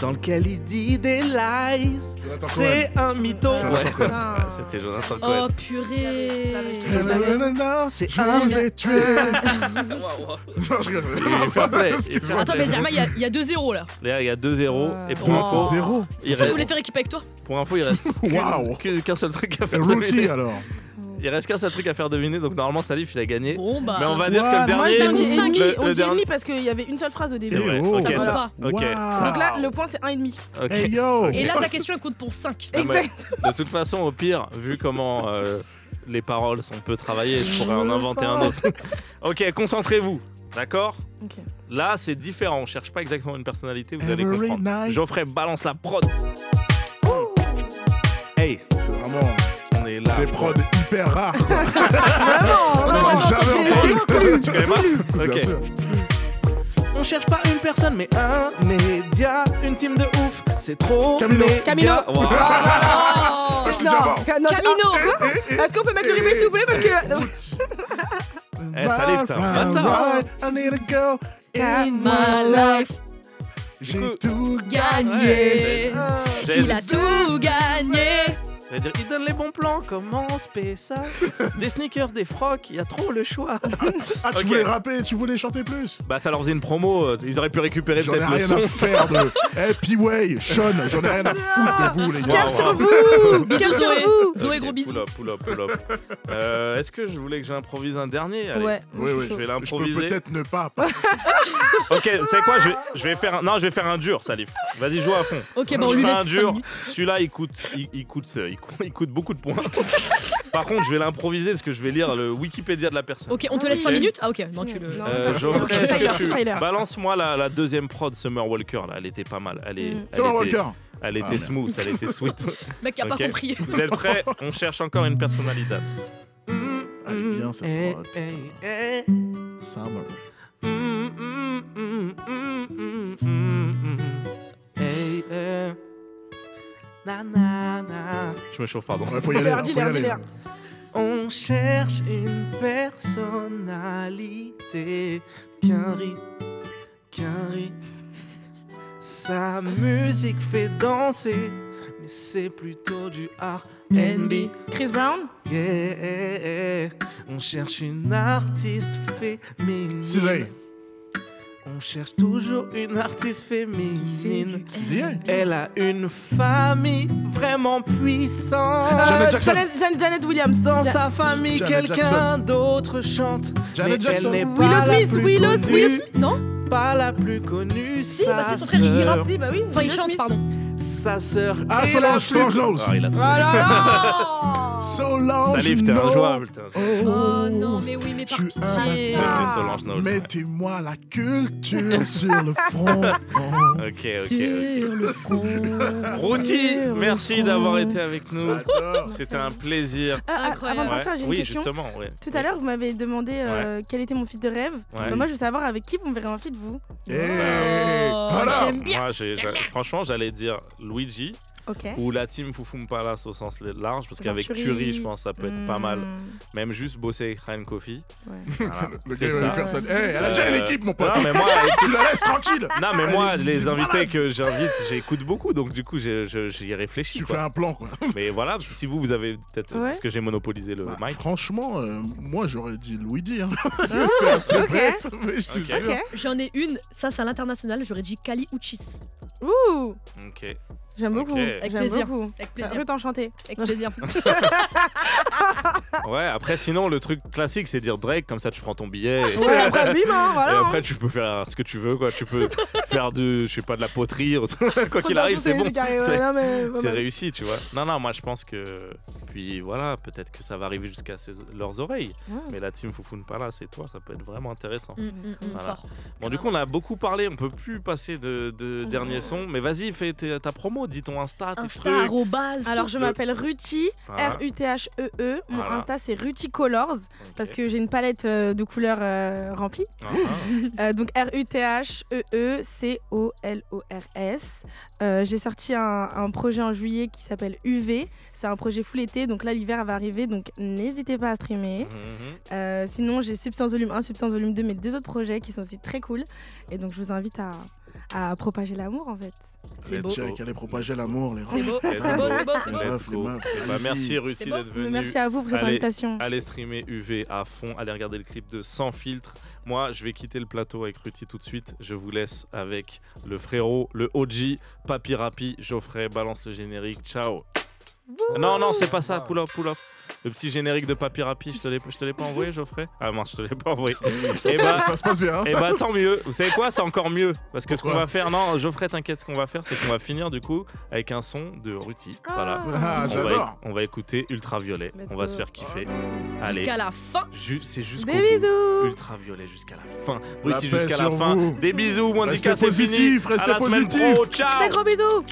dans lequel il dit des lies. Jonathan C'est un mytho. Jonathan Ouais. Cohen. Ah, c'était Jonathan Oh Cohen. purée. C'est C'est je vous ai tué. Waouh. Non, je rigole. Il fait play, il Excuse-moi. fait Attends, mais Zerma, il y a 2-0 là. Là, il y a 2-0. Et pour Ouais. info, Zéro. il Ça, je reste, voulais faire équipe avec toi. pour info, il reste Waouh. qu'un seul truc à faire Rookie deviner. alors. Il reste qu'un seul truc à faire deviner, donc normalement Salif il a gagné. Bon, bah. Mais on va dire que What? le Moi, dernier. j'ai dit le- ennemi. le On dit dernier- ennemi parce qu'il y avait une seule phrase au C'est début. vrai. Oh. Ok, Ça compte t'as- pas. ok. Wow. Donc là, le point, c'est 1,5. Ok. Hey yo. Et là, ta question, elle compte pour 5. Non, mais Exact. de toute façon, au pire, vu comment les paroles sont peu travaillées, je pourrais en inventer un autre. Ok, concentrez-vous, d'accord? Ok. Là, c'est différent. On cherche pas exactement une personnalité, vous allez Every comprendre. night. Geoffrey, balance la prod. Hey, C'est vraiment on est là. des prods hyper rares. quoi. On a jamais Jamais entendu. entendu. Tu connais pas? Bien Ok. sûr. On cherche pas une personne, mais un média, une team de ouf. C'est trop. Camino. méga. Camino. Wow. Oh. Je te dis avant. Camino. Est-ce qu'on peut mettre le replay, s'il vous plaît? Parce que. Eh, Salif, t'es un bâtard. I need to go in My life, J'ai tout gagné. J'allais Il a tout gagné. j'allais dire, il donne les bons plans, comment on se paie ça? Des sneakers, des frocs, il y a trop le choix. Ah, tu Ok. voulais rapper, tu voulais chanter plus. Bah, ça leur faisait une promo, ils auraient pu récupérer J'en ai peut-être le rien son. à faire de. Eh, P-Way, Sean, j'en ai rien à foutre de vous, les gars. Cœur sur vous. Bisous, Cœur sur Zoé. vous. Zoé, Ok, gros bisous. pull up. Est-ce que je voulais que j'improvise un dernier? Allez. Ouais. Oui, oui, Je vais je peux l'improviser. peut-être ne pas. Ok, c'est quoi? Je vais faire je vais faire un dur, Salif. Vas-y, joue à fond. Ok, bah on Je lui fais laisse un 5 dur. minutes. Celui-là, il coûte beaucoup de points. Par contre, je vais l'improviser parce que je vais lire le Wikipédia de la personne. Ok, on te laisse 5 minutes. Ah, ok, non, tu le. Non. Geoffrey, Ok, est-ce que tu freestyler. balance-moi la deuxième prod Summer Walker là, elle était pas mal. Summer Walker. Elle était merde. smooth, elle était sweet. Mec qui a pas Ok. compris. Vous êtes prêts? On cherche encore une personnalité. Elle est bien, cette Eh, prod. eh, eh. Summer. Hey, eh. Na, na, na. Je me chauffe, pardon. Ouais, faut y aller. Dis-le, Faut y aller. dis-le. On cherche une personnalité qu'un riz. Sa musique fait danser, mais c'est plutôt du R&B. Chris Brown. Yeah. On cherche une artiste féminine. Cisey. On cherche toujours une artiste féminine. Cisey. Elle a une famille vraiment puissante. Janet Jackson. Janet Williams. Dans sa famille, Janet quelqu'un Jackson. d'autre chante. Janet mais Jackson. Elle n'est pas Willow la Smith. plus Willow connue, Smith. Non Pas la plus connue. Si, sa bah c'est son frère, il sœur. rappe. Si, bah oui. Enfin, il Will chante, Smith. pardon. Sa sœur. Ah, est Solange, la plus- Solange Knowles. Ah, il a trouvé. Voilà. Solange. Salif, t'es Knowles. injouable. Oh non, mais oui, mais par Je suis pitié. un Ok, Solange Knowles. Mettez-moi la culture sur le front. Ok. Sur le front. Routi, Sur le merci front. d'avoir été avec nous. J'adore. C'était un plaisir. Incroyable. Avant de partir, j'ai une Oui, question. justement. Ouais. Tout à l'heure, vous m'avez demandé quel était mon feat de rêve. Ouais. Bah, moi, je veux savoir avec qui vous me verrez en feat, vous. Hey, Oh, voilà. j'aime bien. Moi, franchement, j'allais dire Luigi Ok. ou la team Foufoum Palace au sens large, parce qu'avec Venturi. Curie, je pense que ça peut être pas mal. Même juste bosser avec Ryan Coffee. Ouais. Voilà, Le fais gars, il va ça. lui faire ça. Hey, elle a déjà une équipe, mon pote. Non, mais moi, Tu la laisses tranquille. non, mais moi, Elle est les invités malade. que j'invite, j'écoute beaucoup, donc du coup, j'y réfléchis. Tu quoi. fais un plan, quoi. Mais voilà, si vous avez peut-être. Ouais. Parce que j'ai monopolisé le Bah, mic. franchement, moi j'aurais dit Luigi. Hein. C'est assez ok. bête, mais je te Ok. jure. Ok. J'en ai une, ça c'est à l'international, j'aurais dit Kali Uchis. Ouh. Ok. J'aime beaucoup. Avec J'aime plaisir. beaucoup. Avec plaisir. Ruth enchantée. Avec plaisir. Ouais, après, sinon, le truc classique, c'est dire Drake, comme ça, tu prends ton billet. Et, Ouais, après, bim, hein, voilà. et après, tu peux faire ce que tu veux, quoi. Tu peux faire je sais pas, de la poterie. Quoi qu'il arrive, c'est bon. C'est réussi, tu vois. Non, moi, je pense que. Puis voilà, peut-être que ça va arriver jusqu'à leurs oreilles. Ouais. Mais la team Foufoune pas là, c'est toi, ça peut être vraiment intéressant. Voilà. Bon, du coup, on a beaucoup parlé, on peut plus passer de dernier son. Mais vas-y, fais ta promo, dis ton Insta, tes trucs. Alors, je m'appelle Ruthie, R-U-T-H-E-E. Mon Insta, c'est Ruthie Colors, parce que j'ai une palette de couleurs remplie. Donc, R-U-T-H-E-E-C-O-L-O-R-S. J'ai sorti un projet en juillet qui s'appelle UV. C'est un projet full été, donc là l'hiver va arriver, donc n'hésitez pas à streamer. Sinon j'ai Substance Volume 1, Substance Volume 2, mes 2 autres projets qui sont aussi très cool. Et donc je vous invite à propager l'amour en fait. C'est beau. Qui allait propager l'amour, les C'est beau, c'est beau. Merci Ruthie d'être venue. Merci à vous pour cette invitation. Allez streamer UV à fond, allez regarder le clip de Sans Filtre. Moi, je vais quitter le plateau avec Ruthie tout de suite. Je vous laisse avec le frérot, le OG, Papi Rapi. Geoffrey, balance le générique. Ciao. Non, c'est pas ça. Pull up. Le petit générique de Papi Rapi, je te l'ai pas envoyé, Geoffrey? Ah mince, je te l'ai pas envoyé. Ça se passe bien. Hein. Et bah tant mieux. Vous savez quoi? C'est encore mieux. Parce que ce qu'on va faire, non, Geoffrey, t'inquiète, ce qu'on va faire, c'est qu'on va finir du coup avec un son de Ruthie. Voilà. On va écouter Ultraviolet. On va se faire kiffer. Allez. Jusqu'à la fin. C'est jusqu'au Des bisous. Ultraviolet jusqu'à la fin. Ruthie jusqu'à la fin. Des bisous, Mondika, c'est fini. Restez à la semaine pro. Ciao. Des gros bisous.